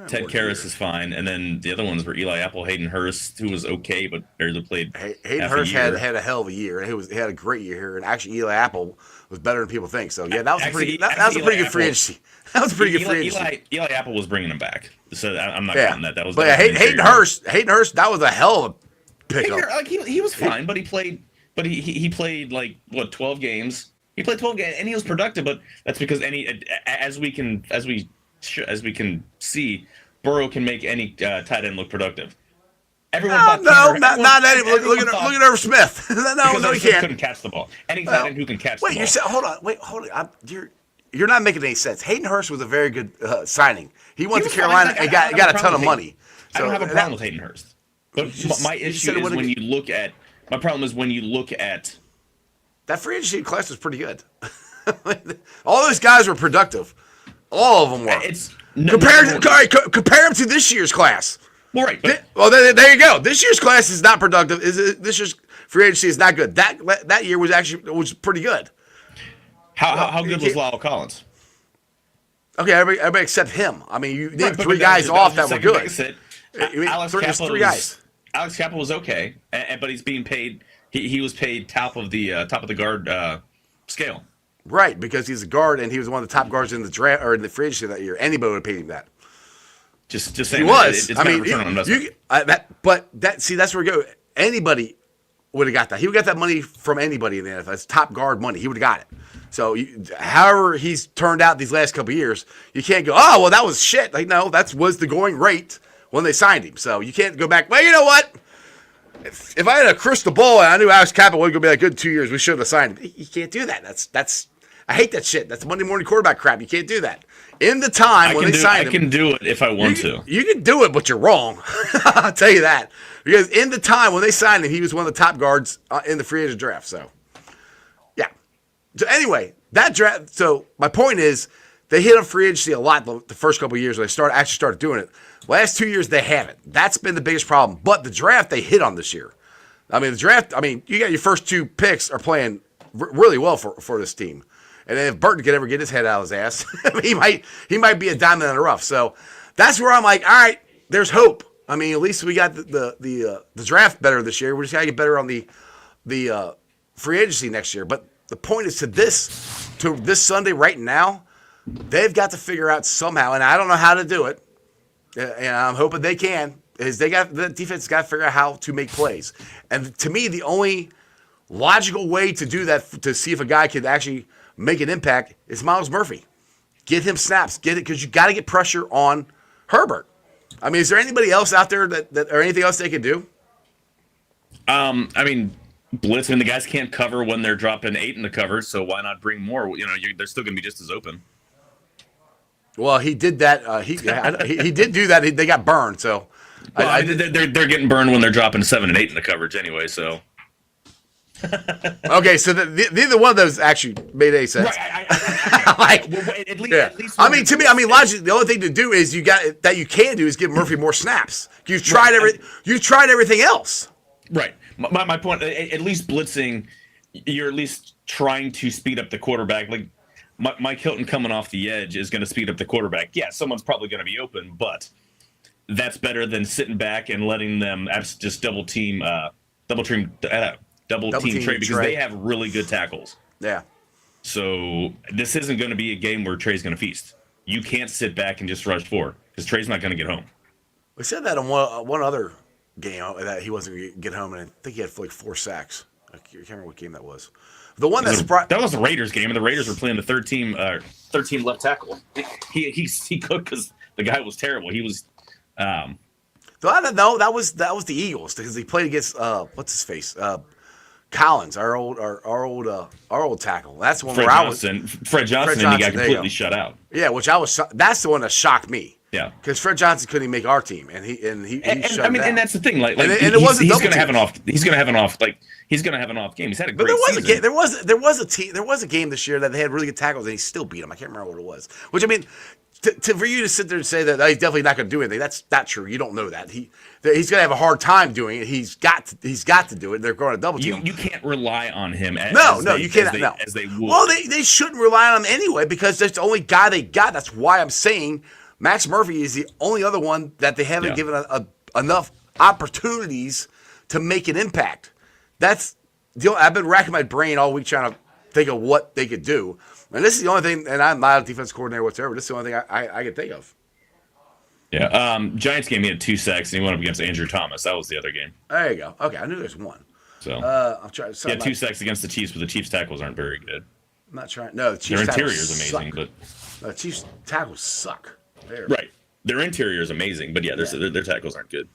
Ted Karras is fine, and then the other ones were Eli Apple, Hayden Hurst, who was okay but barely played. Hayden Hurst had a hell of a year. He had a great year here, and actually Eli Apple was better than people think. So yeah, that was a pretty good free agency. That was a pretty good free agency. Eli Apple was bringing him back, so I'm not counting that. That was. But yeah, Hayden Hurst, that was a hell of a pickup. Like he was fine, but he played like what 12 games. He played 12 games, and he was productive. But that's because as we can see, Burrow can make any tight end look productive. Everyone thought not anymore. Look at Irv Smith. no, he can't. Couldn't catch the ball. Any tight end who can catch the ball. Hold on. You're not making any sense. Hayden Hurst was a very good signing. He went to Carolina and got a ton of money. I don't have a problem with Hayden Hurst. But my issue is when you look at my problem is when you look at that free agency class was pretty good. All those guys were productive. All of them were. Compare them to this year's class. Well, right. There you go. This year's class is not productive. This year's free agency is not good. That year was pretty good. How good was Lyle Collins? Okay, everybody except him. I mean, you named 3 guys off that were good. Three guys. Alex Cappa was okay, but he's being paid. He was paid top of the guard scale. Right, because he's a guard and he was one of the top guards in the draft or in the free agency that year. Anybody would have paid him that. Just saying. He was. It's return on investment. That's where we go. Anybody would have got that. He would have got that money from anybody in the NFL. It's top guard money. He would have got it. So, however he's turned out these last couple of years, you can't go, oh, well, that was shit. Like, no, that was the going rate when they signed him. So, you can't go back, well, you know what? If I had a crystal ball and I knew Alex Cappa wasn't going to be that good in 2 years, we should have signed him. You can't do that. That's I hate that shit. That's Monday morning quarterback crap. You can't do that. In the time when they signed him. I can do it if I want to. You can do it, but you're wrong. I'll tell you that. Because in the time when they signed him, he was one of the top guards in the free agent draft. So, yeah. So, anyway, that draft. So, my point is, they hit on free agency a lot the first couple of years when they actually started doing it. Last 2 years, they haven't. That's been the biggest problem. But the draft, they hit on this year. I mean, you got your first 2 picks are playing really well for this team. And then if Burton could ever get his head out of his ass, he might be a diamond in the rough. So that's where I'm like, all right, there's hope. I mean, at least we got the draft better this year. We just gotta get better on the free agency next year. But the point is to this Sunday right now, they've got to figure out somehow, and I don't know how to do it, and I'm hoping they can. Is the defense got to figure out how to make plays. And to me, the only logical way to do that to see if a guy can actually make an impact is Myles Murphy. Get him snaps. Get it because you got to get pressure on Herbert. I mean, is there anybody else out there that or anything else they can do? I mean, blitz. I mean, the guys can't cover when they're dropping 8 in the cover, so why not bring more? You know, they're still going to be just as open. Well, he did that. He did do that. They got burned. So, well, they're getting burned when they're dropping 7 and 8 in the coverage anyway. So. Okay, so neither one of those actually made any sense. Right, at least. I mean, to me, logically, the only thing to do is you can do is give Murphy more snaps. You've tried everything else. Right. My point. At least blitzing, you're at least trying to speed up the quarterback. Like Mike Hilton coming off the edge is going to speed up the quarterback. Yeah, someone's probably going to be open, but that's better than sitting back and letting them just double team Trey because they have really good tackles. Yeah. So this isn't going to be a game where Trey's going to feast. You can't sit back and just rush forward because Trey's not going to get home. We said that in one other game that he wasn't going to get home, and I think he had like 4 sacks. I can't remember what game that was. The one that was the Raiders game, and the Raiders were playing the third team left tackle. He cooked because the guy was terrible. He was. No, that was the Eagles because he played against what's his face, Collins, our old tackle. That's the one Fred where Johnson, Fred Johnson, and he got completely shut out. Yeah, that's the one that shocked me. Yeah, because Fred Johnson couldn't even make our team, and he shut down. And that's the thing. Like it wasn't he's going to have an off. He's going to have an off. Like he's going to have an off game. He's had a great season. There was a game this year that they had really good tackles, and he still beat them. I can't remember what it was. Which I mean, for you to sit there and say that he's definitely not going to do anything, that's not true. You don't know that he's going to have a hard time doing it. He's got to do it. They're going to double team him. You can't rely on him. You cannot. As they would. Well, they shouldn't rely on him anyway because that's the only guy they got. That's why I'm saying Max Murphy is the only other one that they haven't given enough opportunities to make an impact. I've been racking my brain all week trying to think of what they could do. And this is the only thing, and I'm not a defense coordinator whatsoever. This is the only thing I can think of. Yeah. Giants game, he had 2 sacks, and he went up against Andrew Thomas. That was the other game. There you go. Okay, I knew there was one. So I'm trying. He had 2 sacks against the Chiefs, but the Chiefs tackles aren't very good. I'm not trying. No, the Chiefs their interior is amazing, suck. but the Chiefs tackles suck. Right. Their interior is amazing, but their tackles aren't good.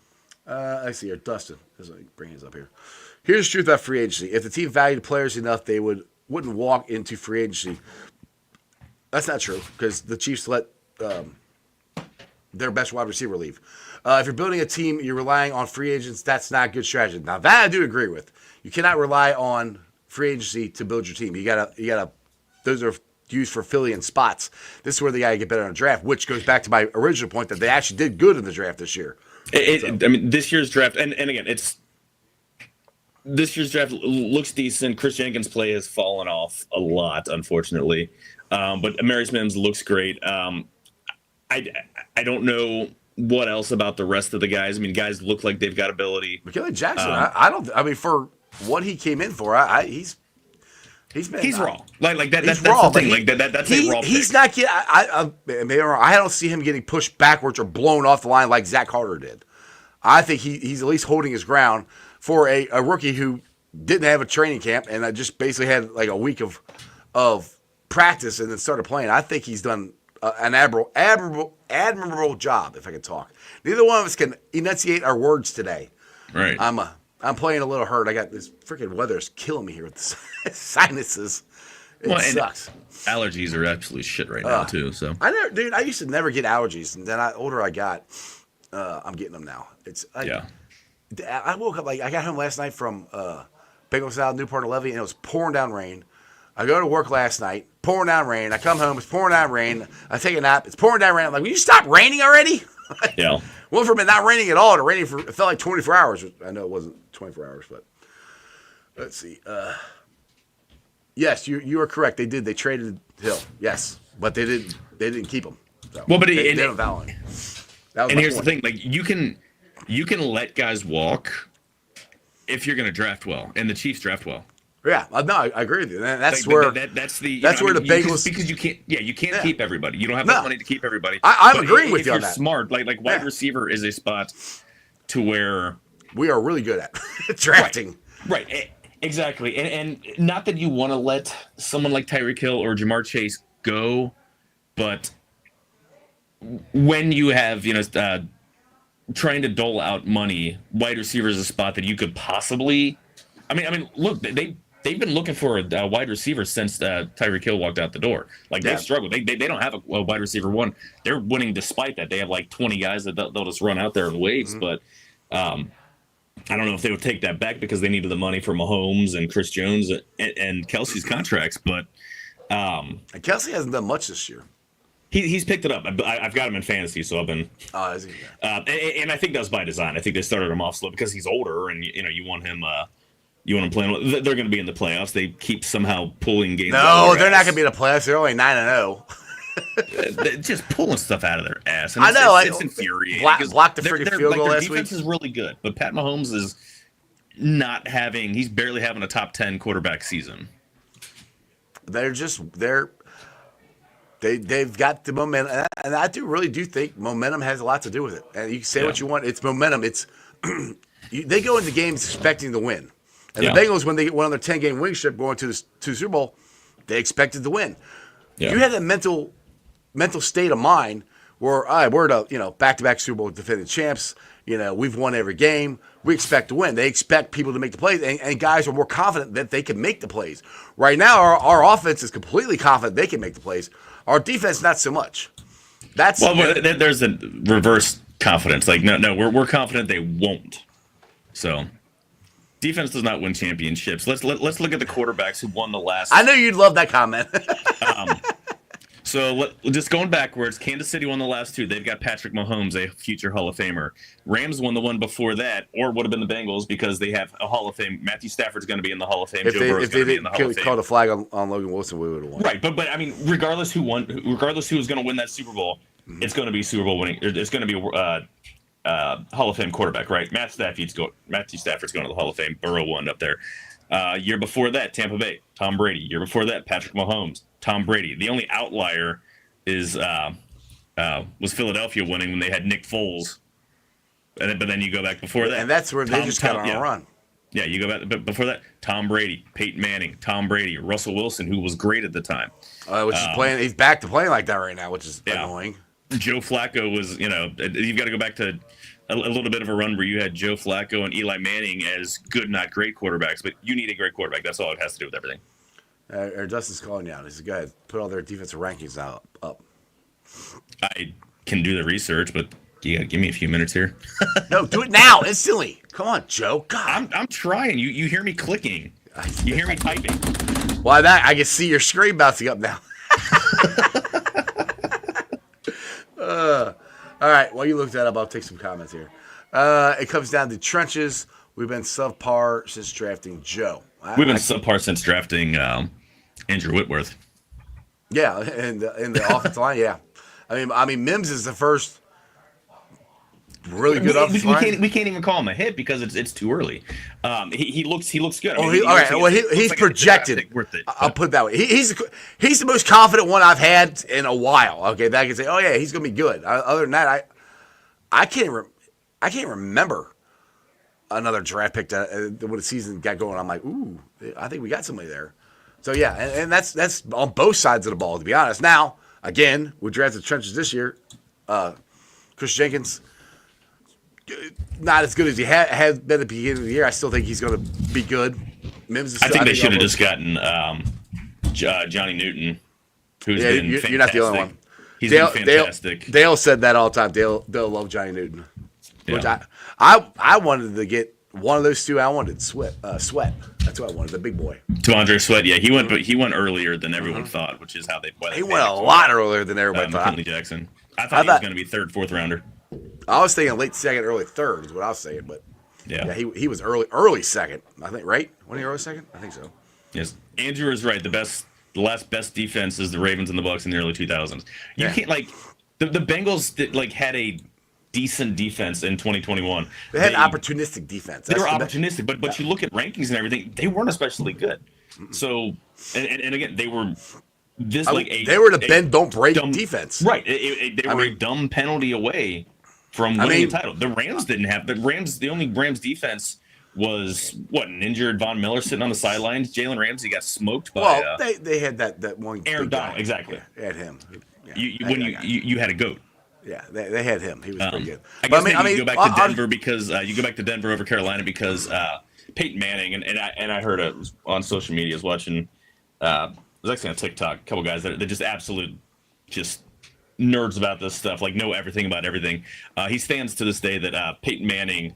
I see here, Dustin. Let me bring his up here. Here's the truth about free agency. If the team valued players enough, they wouldn't walk into free agency. That's not true because the Chiefs let their best wide receiver leave. If you're building a team, you're relying on free agents. That's not a good strategy. Now that I do agree with. You cannot rely on free agency to build your team. You gotta. Those are used for filling spots. This is where they gotta get better on the draft, which goes back to my original point that they actually did good in the draft this year. I mean, this year's draft, and again, this year's draft looks decent. Chris Jenkins' play has fallen off a lot, unfortunately. But Amarius Mims looks great. I don't know what else about the rest of the guys. I mean, guys look like they've got ability. McKinley Jackson, I don't. I mean, for what he came in for, he's raw. Like that. That's raw, the thing. That's a raw. He's not getting. I don't see him getting pushed backwards or blown off the line like Zach Carter did. I think he's at least holding his ground for a rookie who didn't have a training camp and just basically had like a week of practice and then started playing. I think he's done an admirable job, if I can talk. Neither one of us can enunciate our words today. Right. I'm playing a little hurt. I got this freaking weather is killing me here with the sinuses. It sucks. Allergies are absolute shit right now too. So I used to never get allergies, and then older I got, I'm getting them now. I woke up I got home last night from Bengals out Newport 11, and it was pouring down rain. I go to work last night, pouring down rain. I come home, it's pouring down rain. I take a nap, it's pouring down rain. I'm like, will you stop raining already? Yeah. Went from it not raining at all to raining it felt like 24 hours. I know it wasn't 24 hours, but let's see. Yes, you are correct. They did. They traded Hill. Yes, but they didn't keep him. So well, but they didn't value him. And here's the thing: like you can let guys walk if you're going to draft well, and the Chiefs draft well. Yeah, no, I agree with you. That's where the Bengals because you can't keep everybody. You don't have enough money to keep everybody. I'm agreeing with you on that. If you're smart, like wide receiver is a spot to where we are really good at drafting. Right. Exactly. And not that you want to let someone like Tyreek Hill or Jamar Chase go, but when you have trying to dole out money, wide receiver is a spot that you could possibly. I mean, look, they've been looking for a wide receiver since Tyreek Hill walked out the door. Like they've struggled. They don't have a wide receiver one. They're winning despite that. They have like 20 guys that they'll just run out there and waves. Mm-hmm. But I don't know if they would take that back because they needed the money for Mahomes and Chris Jones and Kelsey's contracts. But and Kelsey hasn't done much this year. He's picked it up. I've got him in fantasy, so I've been. Oh, is he? And I think that was by design. I think they started him off slow because he's older, and you want him. You want to play them? They're going to be in the playoffs. They keep somehow pulling games. No, they're not going to be in the playoffs. They're only 9-0. Just pulling stuff out of their ass. And I know. It's infuriating. Blocked the freaking field goal last week. Their defense is really good, but Pat Mahomes is not having. He's barely having a top 10 quarterback season. They've got the momentum, and I really do think momentum has a lot to do with it. And you can say what you want. It's momentum. It's they go into games expecting to win. And the Bengals, when they went on their 10-game winning streak going to the Super Bowl, they expected to win. Yeah. You had that mental state of mind where we're the back-to-back Super Bowl defending champs. We've won every game. We expect to win. They expect people to make the plays, and guys are more confident that they can make the plays. Right now, our offense is completely confident they can make the plays. Our defense, not so much. There's a reverse confidence. Like, no, we're confident they won't. So, defense does not win championships. Let's look at the quarterbacks who won the last. I know you'd love that comment. So just going backwards, Kansas City won the last two. They've got Patrick Mahomes, a future Hall of Famer. Rams won the one before that, or would have been the Bengals because they have a Hall of Fame. Matthew Stafford's going to be in the Hall of Fame. If they didn't call the flag on Logan Wilson, we would have won. Right, but I mean, regardless who won, regardless who was going to win that Super Bowl, it's going to be Super Bowl winning. It's going to be Hall of Fame quarterback, right? Matthew Stafford's going to the Hall of Fame. Burrow won up there. Year before that, Tampa Bay, Tom Brady. Year before that, Patrick Mahomes, Tom Brady. The only outlier was Philadelphia winning when they had Nick Foles. But then you go back before that, and that's where they just got on a run. Yeah, you go back, but before that, Tom Brady, Peyton Manning, Tom Brady, Russell Wilson, who was great at the time. Which is playing. He's back to playing like that right now, which is annoying. Joe Flacco was, you've got to go back to a little bit of a run where you had Joe Flacco and Eli Manning as good, not great quarterbacks, but you need a great quarterback. That's all it has to do with everything. Or Dustin's calling you out. He's a guy that put all their defensive rankings up. I can do the research, but you got to give me a few minutes here. No, do it now, instantly. Come on, Joe. God. I'm trying. You hear me clicking. You hear me typing. Why that? I can see your screen bouncing up now. All right, while you look that up, I'll take some comments here. It comes down to trenches. We've been subpar since drafting Joe. We've been subpar since drafting Andrew Whitworth. Yeah, and in the offensive line, yeah. I mean, Mims is the first really good offensive line. We can't even call him a hit because it's too early. He looks good. He's projected. Worth it. I'll put it that way. He's the most confident one I've had in a while. Okay, that I can say, oh yeah, he's gonna be good. Other than that, I can't remember another draft pick that when the season got going. I'm like, ooh, I think we got somebody there. So yeah, and that's on both sides of the ball, to be honest. Now, again, we drafted trenches this year. Chris Jenkins, not as good as he had been at the beginning of the year. I still think he's going to be good. Mims is I think they should have just gotten Johnny Newton, who's been fantastic. You're not the only one. He's been fantastic. Dale said that all the time. Dale loved Johnny Newton. Yeah. Which I wanted to get one of those two. I wanted Sweat. That's what I wanted, the big boy. DeAndre Sweat, yeah, he went earlier than everyone thought, which is how they. He went a lot earlier than everybody thought. McKinley Jackson. I thought he was going to be third, fourth rounder. I was thinking late second, early third is what I was saying, but yeah, he was early second. I think, right? Wasn't he early second? I think so. Yes, Andrew is right. The last best defense is the Ravens and the Bucs in the early 2000s. You can't the Bengals had a decent defense in 2021. They had opportunistic defense. They were opportunistic, but you look at rankings and everything, they weren't especially good. So and again, they were they were the bend don't break defense. Right. They were a dumb penalty away from winning a title. The Rams didn't have the only Rams defense was an injured Von Miller sitting on the sidelines. Jalen Ramsey got smoked by. Well, they had that one. Aaron Donald, exactly. They had him. Yeah, you had a goat. Yeah, they had him. He was pretty good. I guess maybe you go back to Denver because you go back to Denver over Carolina because Peyton Manning and I heard on social media was watching. I was actually on TikTok. A couple guys that are just absolute nerds about this stuff, know everything about everything. He stands to this day that Peyton Manning,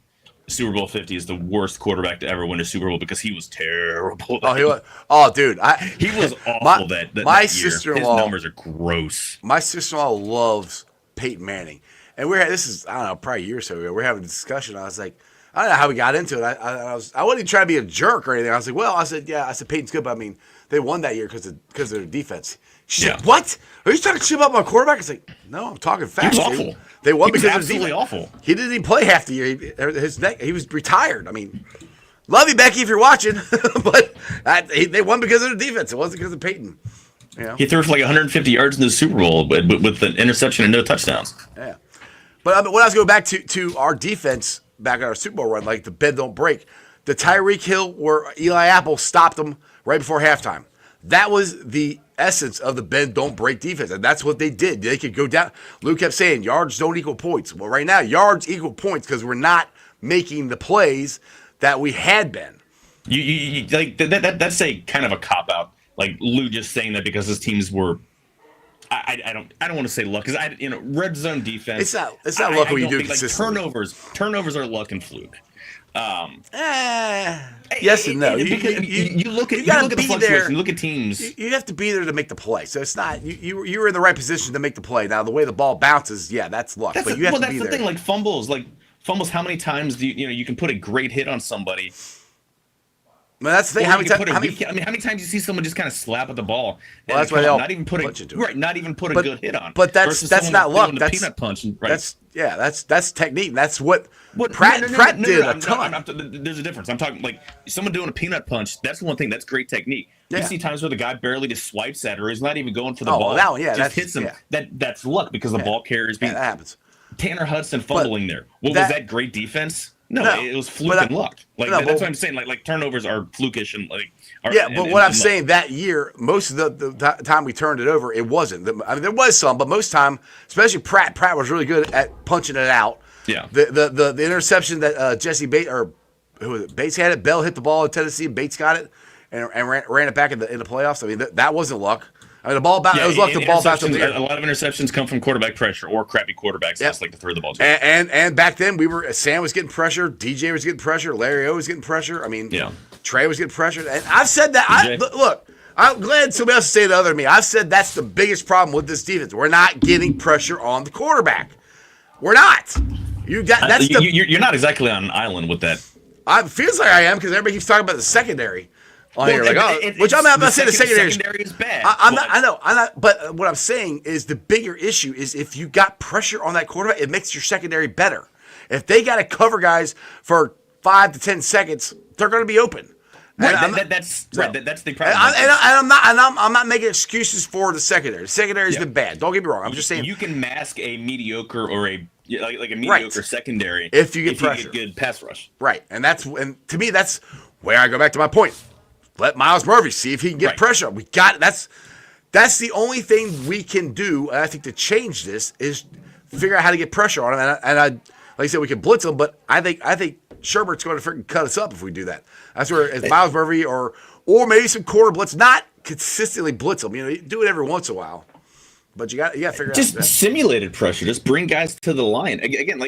Super Bowl 50, is the worst quarterback to ever win a Super Bowl because he was terrible. Oh, he was. Oh, dude, he was awful that my year. Sister-in-law, his numbers are gross. My sister-in-law loves Peyton Manning, and this is I don't know, probably a year or so ago. We're having a discussion. I was like, I don't know how we got into it. I wasn't even trying to be a jerk or anything. I was like, well, I said Peyton's good, but I mean, they won that year because of their defense. She said, what? Are you talking shit about my quarterback? I was like, no, I'm talking facts. He was awful. They won He was because absolutely of defense. awful. He didn't even play half the year. He was retired. I mean, love you, Becky, if you're watching, but they won because of the defense. It wasn't because of Peyton. You know? He threw for like 150 yards in the Super Bowl with an interception and no touchdowns. Yeah. But when I was going back to our defense back in our Super Bowl run, like the bend don't break, the Tyreek Hill where Eli Apple stopped them right before halftime. That was the essence of the bend don't break defense, and that's what they did. They could go down. Luke kept saying yards don't equal points. Well, right now yards equal points because we're not making the plays that we had been. You like that's a kind of a cop out. Like Lou just saying that because his teams were. I don't want to say luck because red zone defense. It's not luck when you do it consistently. Like turnovers are luck and fluke. Yes and no. You look at the fluctuation. You look at teams. You have to be there to make the play. So it's not you were in the right position to make the play. Now the way the ball bounces, that's luck. But you have to be there. That's the thing. Like fumbles. How many times do you can put a great hit on somebody? Well, that's the thing. How many times you see someone just kind of slap at the ball? Well, that's why they all not even put a good hit on. But that's not luck. That's peanut punch. Right. That's technique. That's what Pratt did a ton. There's a difference. I'm talking like someone doing a peanut punch. That's one thing. That's great technique. You see times where the guy barely just swipes at her. He's not even going for the ball. Well, that hits him. That's luck because the ball carrier is being. That happens. Tanner Hudson fumbling there. Was that great defense? No, it was fluke and luck. That's what I'm saying. Like turnovers are flukish and like. What I'm saying that year, most of the time we turned it over, it wasn't. I mean, there was some, but most time, especially Pratt was really good at punching it out. Yeah. The interception that Jesse Bates or who was it? Bates had it. Bell hit the ball in Tennessee. Bates got it and ran it back in the playoffs. I mean, that wasn't luck. I mean, the ball bounced. It was luck. The ball bounced in the air. A lot of interceptions come from quarterback pressure or crappy quarterbacks. Just like to throw the ball to. And back then Sam was getting pressure, DJ was getting pressure, Larry O was getting pressure. I mean, Trey was getting pressured. And I've said that. Look, I'm glad somebody else said the other than me. I've said that's the biggest problem with this defense. We're not getting pressure on the quarterback. We're not. You're not exactly on an island with that. It feels like I am because everybody keeps talking about the secondary. Which I'm not saying the secondary is bad. I'm not. But what I'm saying is the bigger issue is if you got pressure on that quarterback, it makes your secondary better. If they got to cover guys for 5 to 10 seconds, they're going to be open. Right, that's the problem. I'm not making excuses for the secondary. The secondary's been bad. Don't get me wrong. I'm just saying you can mask a mediocre or a mediocre secondary if you get pressure, you get good pass rush. Right, and to me that's where I go back to my point. Let Miles Murphy see if he can get pressure. We got that's the only thing we can do. And I think to change this is figure out how to get pressure on him. And I like I said, we can blitz him, but I think Sherbert's going to freaking cut us up if we do that. That's where it's Miles Murphy or maybe some quarter blitz, not consistently blitz them. Do it every once in a while, but you got to figure just out. Just simulated pressure. Just bring guys to the line again.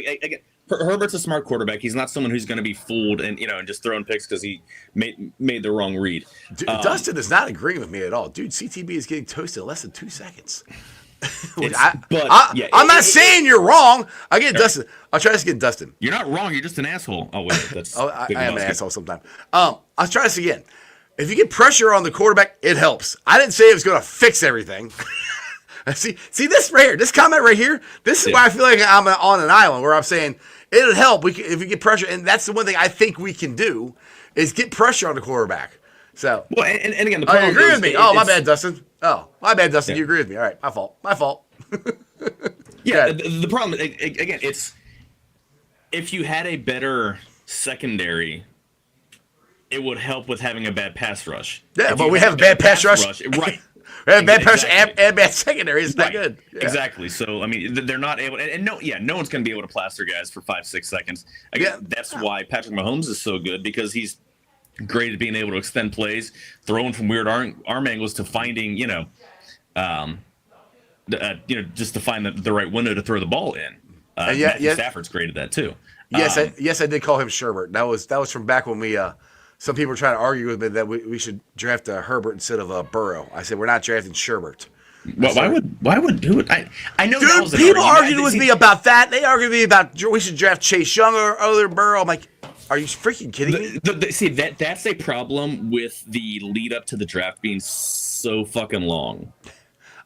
Herbert's a smart quarterback. He's not someone who's going to be fooled and just throwing picks because he made the wrong read. Dustin is not agreeing with me at all, dude. CTB is getting toasted in less than 2 seconds. I'm not saying you're wrong. I get Dustin. I'll try to get Dustin. You're not wrong. You're just an asshole. Oh wait, that's. I am an asshole sometimes. I'll try this again. If you get pressure on the quarterback, it helps. I didn't say it was going to fix everything. See this right here, this comment right here. This is why I feel like I'm on an island where I'm saying it'll help if we get pressure, and that's the one thing I think we can do is get pressure on the quarterback. So, well, and again, the problem you agree with me? My bad, Dustin. Oh, my bad, Dustin. Yeah. You agree with me? All right, my fault. Yeah, the problem again, it's if you had a better secondary, it would help with having a bad pass rush. Yeah, but we have a bad pass rush, right? Bad pressure and bad secondary is not good. Yeah. Exactly. So I mean, they're not able, and no one's going to be able to plaster guys for 5-6 seconds. Again, that's why Patrick Mahomes is so good because he's great at being able to extend plays, throwing from weird arm angles to finding, just to find the right window to throw the ball in. Matthew Stafford's great at that too. Yes, I did call him Sherbert. That was from back when we. Some people were trying to argue with me that we should draft Herbert instead of Burrow. I said we're not drafting Sherbert. Why would do it? I know. Dude, people argued with me about that. They argued with me about we should draft Chase Young or other Burrow. I'm like, Are you freaking kidding me? See, that's a problem with the lead up to the draft being so fucking long.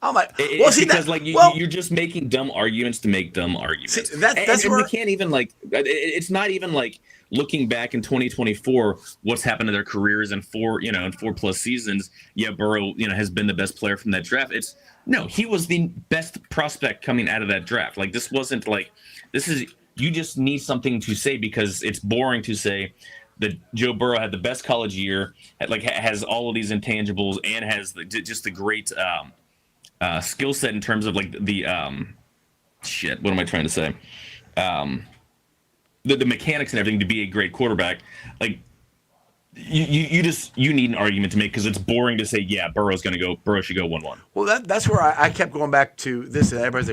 I'm like, It's because you're just making dumb arguments to make dumb arguments. See, that's and where we can't even it's not even like looking back in 2024 what's happened to their careers in 4+ seasons. Yeah, Burrow has been the best player from that draft. He was the best prospect coming out of that draft. Like, this wasn't like, this is, you just need something to say because it's boring to say that Joe Burrow had the best college year, has all of these intangibles, and has just the great skill set in terms of like the what am I trying to say? The mechanics and everything to be a great quarterback. Like, you need an argument to make because it's boring to say, yeah, Burrow should go 1-1. Well, that's where I kept going back to this, and everybody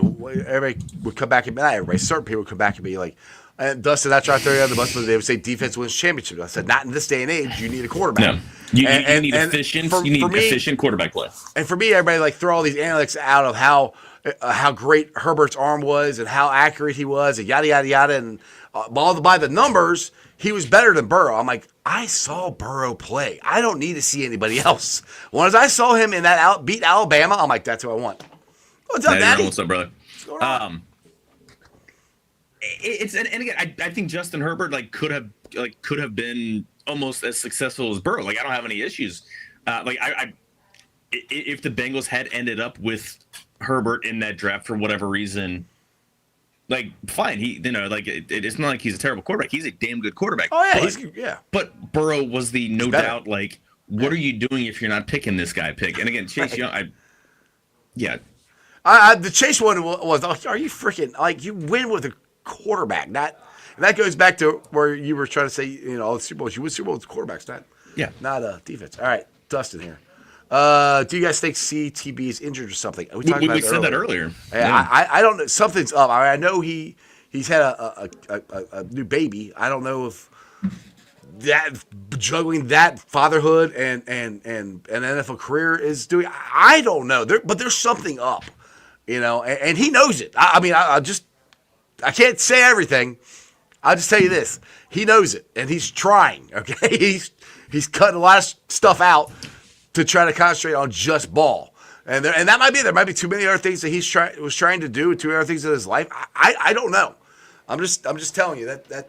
would come back and not everybody, certain people would come back and be like, and Dustin, that's right there on the bus, but they would say defense wins championships. I said, not in this day and age. You need a quarterback. No, you need efficient. You need efficient quarterback play. And for me, everybody throw all these analytics out of how great Herbert's arm was and how accurate he was, and yada yada yada, and by the numbers, he was better than Burrow. I'm like, I saw Burrow play. I don't need to see anybody else. Once I saw him in that beat Alabama, I'm like, that's who I want. What's up, Daddy? What's up, brother? What's going on? And again, I think Justin Herbert could have been almost as successful as Burrow. Like, I don't have any issues. If the Bengals had ended up with Herbert in that draft for whatever reason, fine. It's not like he's a terrible quarterback. He's a damn good quarterback. Oh yeah, yeah. But Burrow was the no doubt. What are you doing if you're not picking this guy? And again, Chase Young. The Chase one was. Are you freaking you win with a quarterback? That goes back to where you were trying to say, the Super Bowls. You win Super Bowls with quarterbacks, not defense. All right, Dustin here. Do you guys think CTB is injured or something? We said that earlier. Yeah. I don't know. Something's up. I know he's had a new baby. I don't know if that juggling that fatherhood and an NFL career is doing. I don't know. But there's something up, and he knows it. I can't say everything. I'll just tell you this: he knows it, and he's trying. Okay, he's cutting a lot of stuff out to try to concentrate on just ball, and that might be there might be too many other things that was trying to do, too many other things in his life. I don't know. I'm just telling you that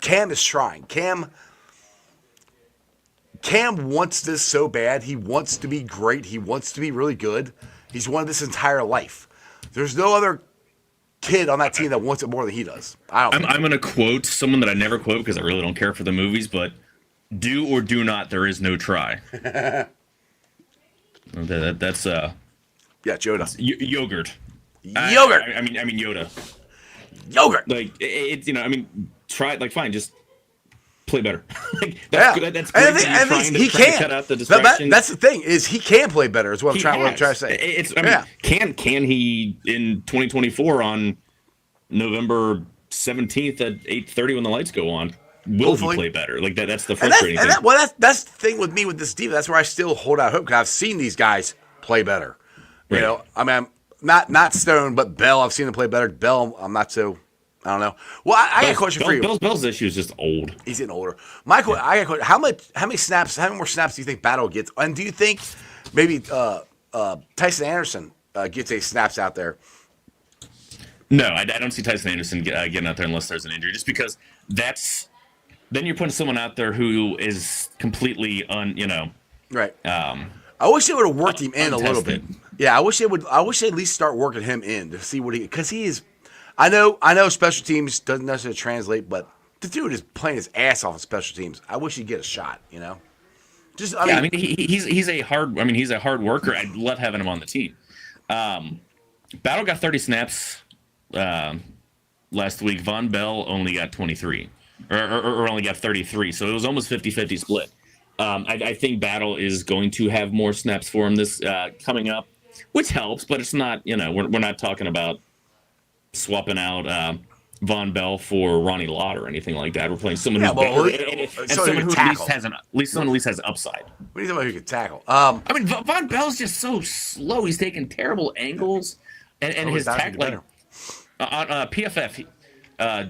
Cam is trying. Cam wants this so bad. He wants to be great. He wants to be really good. He's wanted this entire life. There's no other kid on that team that wants it more than he does. I'm going to quote someone that I never quote because I really don't care for the movies, but do or do not, there is no try. That's Yoda. Yogurt. Yogurt. I mean Yoda. Yogurt. Try fine, just play better. That's great. He can. Cut out the distractions. That's the thing is he can play better. Is what I'm trying to say. Can he in 2024 on November 17th at 8:30 when the lights go on? Will he play better? That's the frustrating thing. That's the thing with me with this defense. That's where I still hold out hope because I've seen these guys play better. Right. I'm not Stone, but Bell. I've seen him play better. Bell, I'm not so. I don't know. Well, I got a question for you. Bell's issue is just old. He's getting older. Michael, I got a question. How many more snaps do you think Battle gets? And do you think maybe Tyson Anderson gets any snaps out there? No, I don't see Tyson Anderson getting out there unless there's an injury. Just because then you're putting someone out there who is completely right. I wish they would have worked him in a little bit. Yeah, I wish they would. I wish they'd at least start working him in to see because he is. I know special teams doesn't necessarily translate, but the dude is playing his ass off of special teams. I wish he'd get a shot. He's a hard worker. I'd love having him on the team. Battle got 30 snaps last week. Von Bell only got 23. Or only got 33, so it was almost 50-50 split. I think Battle is going to have more snaps for him this coming up, which helps, but it's not, we're not talking about swapping out Von Bell for Ronnie Lott or anything like that. We're playing someone who's better, someone who at least has upside. What do you think who can tackle? Von Bell's just so slow. He's taking terrible angles, and his tackle on PFF.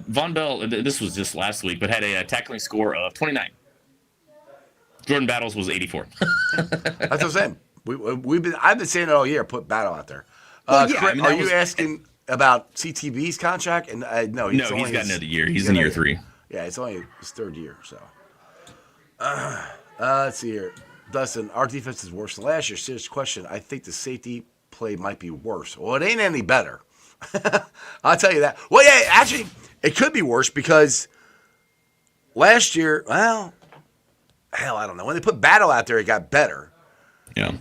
Von Bell, this was just last week, but had a tackling score of 29. Jordan Battles was 84. That's what I'm saying. I've been saying it all year. Put Battle out there. Well, yeah, I mean, are you asking about CTB's contract? And no, he's got another year. He's in year 3. Yeah, it's only his 3rd year. So let's see here. Dustin, our defense is worse than last year. Serious question. I think the safety play might be worse. Well, it ain't any better. I'll tell you that. Well, yeah, actually, it could be worse because last year, well, hell, I don't know. When they put Battle out there, it got better. Yeah.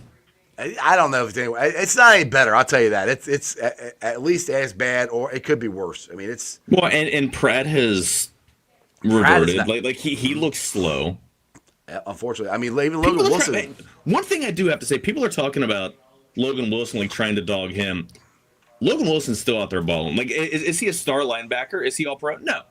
I don't know if it's not any better. I'll tell you that. It's at least as bad, or it could be worse. I mean, it's well, and Pratt has reverted. Like he looks slow. Unfortunately, I mean, even Logan Wilson. One thing I do have to say, people are talking about Logan Wilson like trying to dog him. Logan Wilson's still out there balling. Like, is he a star linebacker? Is he all pro? No.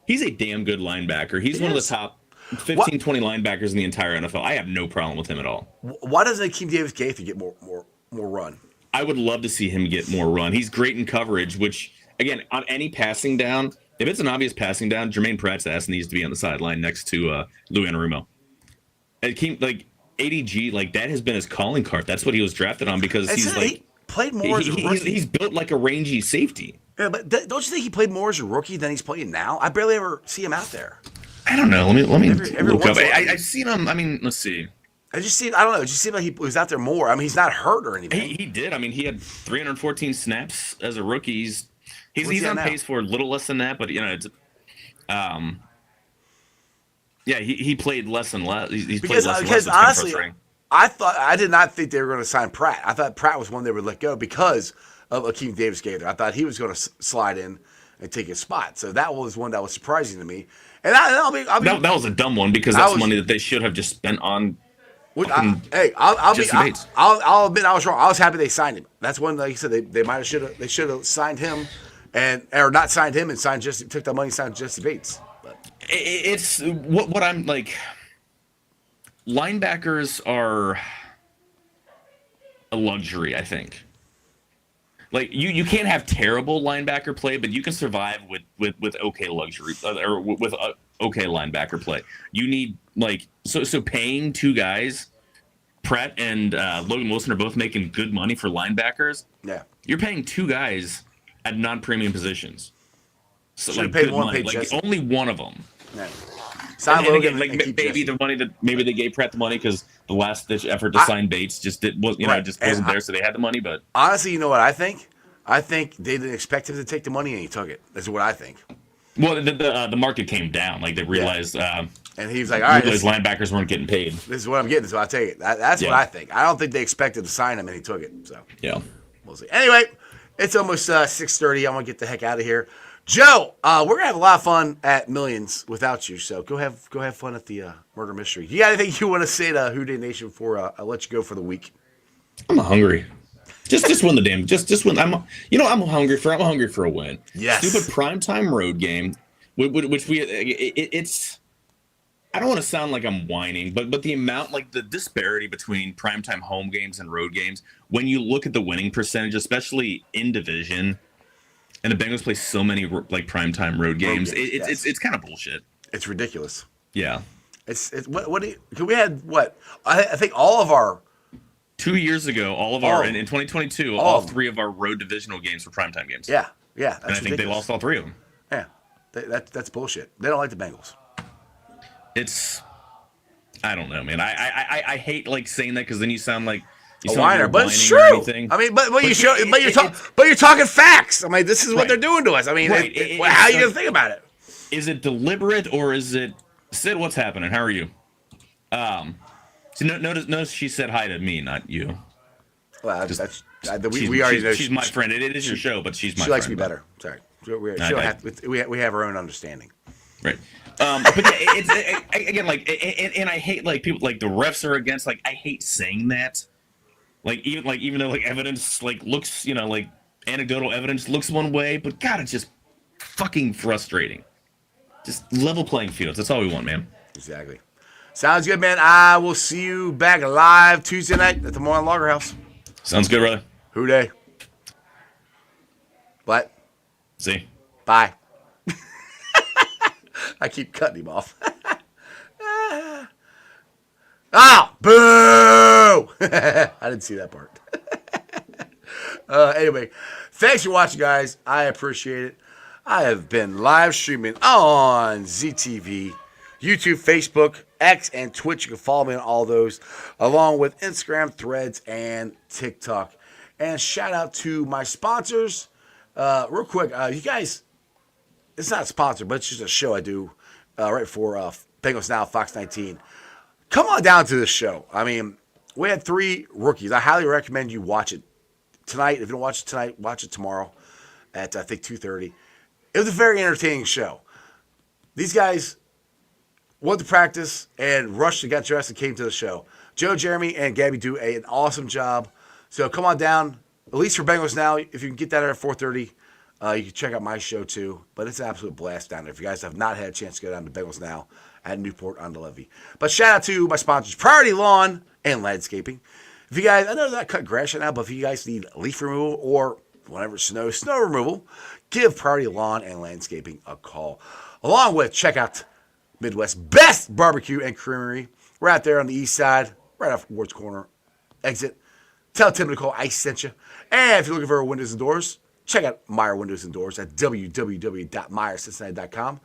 He's a damn good linebacker. He's one of the top 15, 20 linebackers in the entire NFL. I have no problem with him at all. Why doesn't Akeem Davis-Gaither get more run? I would love to see him get more run. He's great in coverage, which, again, on any passing down, if it's an obvious passing down, Jermaine Pratt's ass needs to be on the sideline next to Louis Anarumo. Akeem, like, ADG, like, that has been his calling card. That's what he was drafted on because he played more as a rookie. He's built like a rangy safety. Yeah, but don't you think he played more as a rookie than he's playing now? I barely ever see him out there. I don't know. Let me look up. I've seen him. I mean, let's see. I don't know. It just seemed like he was out there more. I mean, he's not hurt or anything. He did. I mean, he had 314 snaps as a rookie. He's on pace for a little less than that, but it's yeah, he played less and less. He's played less and less. Because honestly, I did not think they were going to sign Pratt. I thought Pratt was one they would let go because of Akeem Davis-Gaither. I thought he was going to slide in and take his spot. So that was one that was surprising to me. And that was a dumb one because that's money that they should have just spent on. I'll admit I was wrong. I was happy they signed him. That's one, like you said, they should have signed him, or not signed him and took that money and signed Jesse Bates. But it's what I'm like. Linebackers are a luxury, I think. Like you can't have terrible linebacker play, but you can survive with okay luxury or with okay linebacker play. You need so paying 2 guys, Pratt and Logan Wilson are both making good money for linebackers. Yeah, you're paying 2 guys at non-premium positions. So should have paid one, paid only one of them. Yeah. And Logan, again, maybe the money that they gave Pratt the money because the last ditch effort to sign Bates just wasn't there, so they had the money. But honestly, you know what I think? I think they didn't expect him to take the money and he took it. That's what I think. Well, the market came down. Like they realized, and he was like, "All right, linebackers weren't getting paid. This is what I'm getting, so I'll take it." That's what I think. I don't think they expected to sign him and he took it. So yeah, we'll see. Anyway, it's almost 6:30. I'm gonna get the heck out of here. Joe, we're gonna have a lot of fun at Millions without you. So go have fun at the murder mystery. You got anything you want to say to Who Dey Nation before I let you go for the week? I'm hungry. Just win the damn. Just win. I'm hungry for a win. Yes. Stupid primetime road game, which it's. I don't want to sound like I'm whining, but the amount, like the disparity between primetime home games and road games, when you look at the winning percentage, especially in division. And the Bengals play so many like primetime road games. It's kind of bullshit. It's ridiculous. Yeah. It's we had what? I think all of our 2 years ago, in 2022, all 3 of our road divisional games were primetime games. Yeah. And I think they lost all 3 of them. Yeah. That's bullshit. They don't like the Bengals. I don't know, man. I hate like saying that because then you sound like a whiner, but it's true. I mean, but you're talking facts. I mean, this is what they're doing to us. I mean, how are you gonna think about it? Is it deliberate or is it? Sid, what's happening? How are you? So notice she said hi to me, not you. Well, we already know she's my friend. It is your show, but she's my friend. She likes me better. Sorry, we have our own understanding. Right. But yeah, it's again like, and I hate like people like the refs are against. Like I hate saying that. Even though evidence looks anecdotal evidence looks one way, but God, it's just fucking frustrating. Just level playing fields. That's all we want, man. Exactly. Sounds good, man. I will see you back live Tuesday night at the Moreland Lager House. Sounds good, brother. Who Dey? What? See. Bye. I keep cutting him off. Boo! I didn't see that part. Anyway, thanks for watching, guys. I appreciate it. I have been live streaming on ZTV, YouTube, Facebook, X, and Twitch. You can follow me on all those, along with Instagram, Threads, and TikTok. And shout out to my sponsors. Real quick, you guys, it's not a sponsor, but it's just a show I do right before Bengals Now, Fox 19. Come on down to this show. I mean, we had 3 rookies. I highly recommend you watch it tonight. If you don't watch it tonight, watch it tomorrow at, I think, 2:30. It was a very entertaining show. These guys went to practice and rushed and got dressed and came to the show. Joe, Jeremy, and Gabby do an awesome job. So come on down, at least for Bengals Now. If you can get that at 4:30, you can check out my show too. But it's an absolute blast down there. If you guys have not had a chance to go down to Bengals Now at Newport on the Levee. But shout out to my sponsors, Priority Lawn and Landscaping. If you guys, I know they're not cutting grass right now, but if you guys need leaf removal or whenever snow removal, give Priority Lawn and Landscaping a call. Along with, check out Midwest's best barbecue and creamery. We're out there on the east side, right off Ward's Corner exit. Tell Tim Nicole I sent you. And if you're looking for windows and doors, check out Meyer Windows and Doors at www.meyercincinnati.com.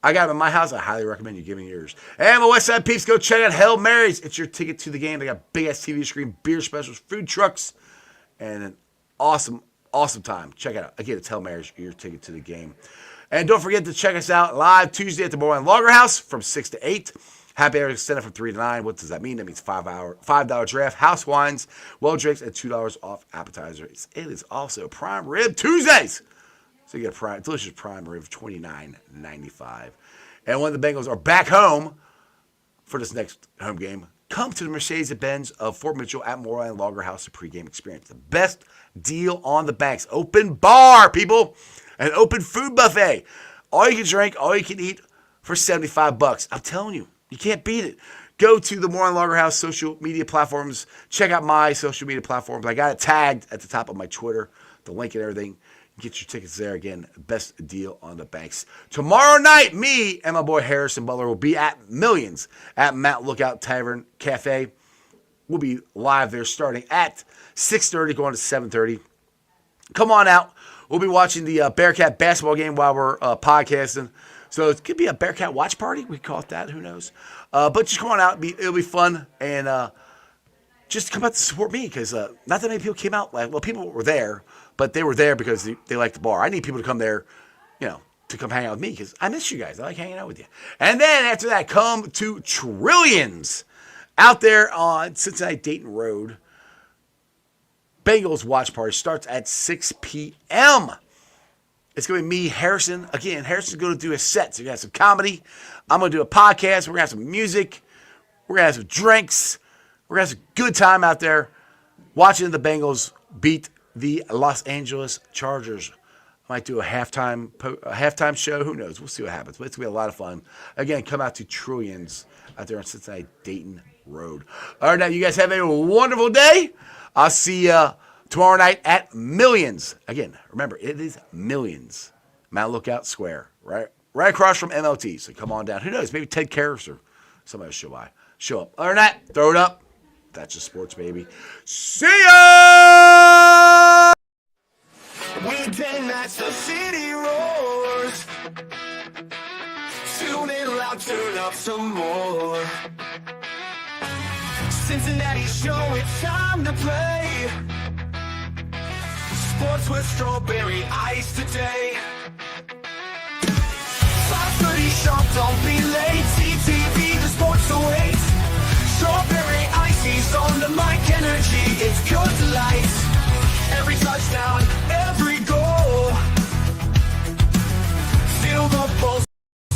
I got them in my house. I highly recommend you giving yours. And my West Side peeps, go check out Hail Mary's. It's your ticket to the game. They got big-ass TV screen, beer specials, food trucks, and an awesome time. Check it out. Again, it's Hail Mary's, your ticket to the game. And don't forget to check us out live Tuesday at the Moreland Lager House from 6 to 8. Happy hour extended from 3 to 9. What does that mean? That means $5 draft, house wines, well drinks, and $2 off appetizers. It is also Prime Rib Tuesdays. So you get a delicious prime rib, $29.95. And when the Bengals are back home for this next home game, come to the Mercedes-Benz of Fort Mitchell at Moreland Lager House to pregame experience. The best deal on the banks. Open bar, people. An open food buffet. All you can drink, all you can eat for $75. I'm telling you, you can't beat it. Go to the Moreland Lager House social media platforms. Check out my social media platforms. I got it tagged at the top of my Twitter, the link and everything. Get your tickets there. Again, best deal on the banks. Tomorrow night, me and my boy Harrison Butler will be at Millions at Mount Lookout Tavern Cafe. We'll be live there starting at 6:30, going to 7:30. Come on out. We'll be watching the Bearcat basketball game while we're podcasting. So it could be a Bearcat watch party. We call it that. Who knows? But just come on out. It'll be fun. And just come out to support me because not that many people came out. Well, people were there, but they were there because they like the bar. I need people to come there, to come hang out with me because I miss you guys. I like hanging out with you. And then after that, come to Trillions out there on Cincinnati-Dayton Road. Bengals watch party starts at 6 p.m. It's going to be me, Harrison. Again, Harrison's going to do a set. So you're going to have some comedy. I'm going to do a podcast. We're going to have some music. We're going to have some drinks. We're going to have a good time out there watching the Bengals beat the Los Angeles Chargers. Might do a halftime show. Who knows? We'll see what happens. But it's going to be a lot of fun. Again, come out to Trillions out there on Cincinnati-Dayton Road. All right, now you guys have a wonderful day. I'll see you tomorrow night at Millions. Again, remember, it is Millions. Mount Lookout Square, right across from MLT. So come on down. Who knows? Maybe Ted Karras or somebody will show up. Other than that, throw it up. That's just sports, baby. See ya! Weekday nights, the city roars. Tune in loud, turn up some more. Cincinnati show, it's time to play. Sports with strawberry ice today. 5:30 sharp, don't be late. CTV, the sports awaits. Strawberry ice, he's on the mic, energy, it's pure delight. Every touchdown, every goal. Feel the pulse,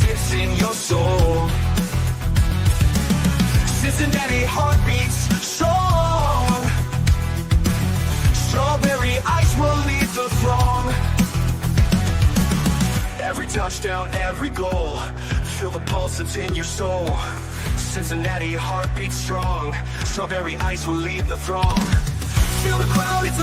it's in your soul. Cincinnati heartbeats strong. Strawberry ice will lead the throng. Every touchdown, every goal. Feel the pulse that's in your soul. Cincinnati heartbeats strong. Strawberry ice will lead the throng. Feel the crowd, it's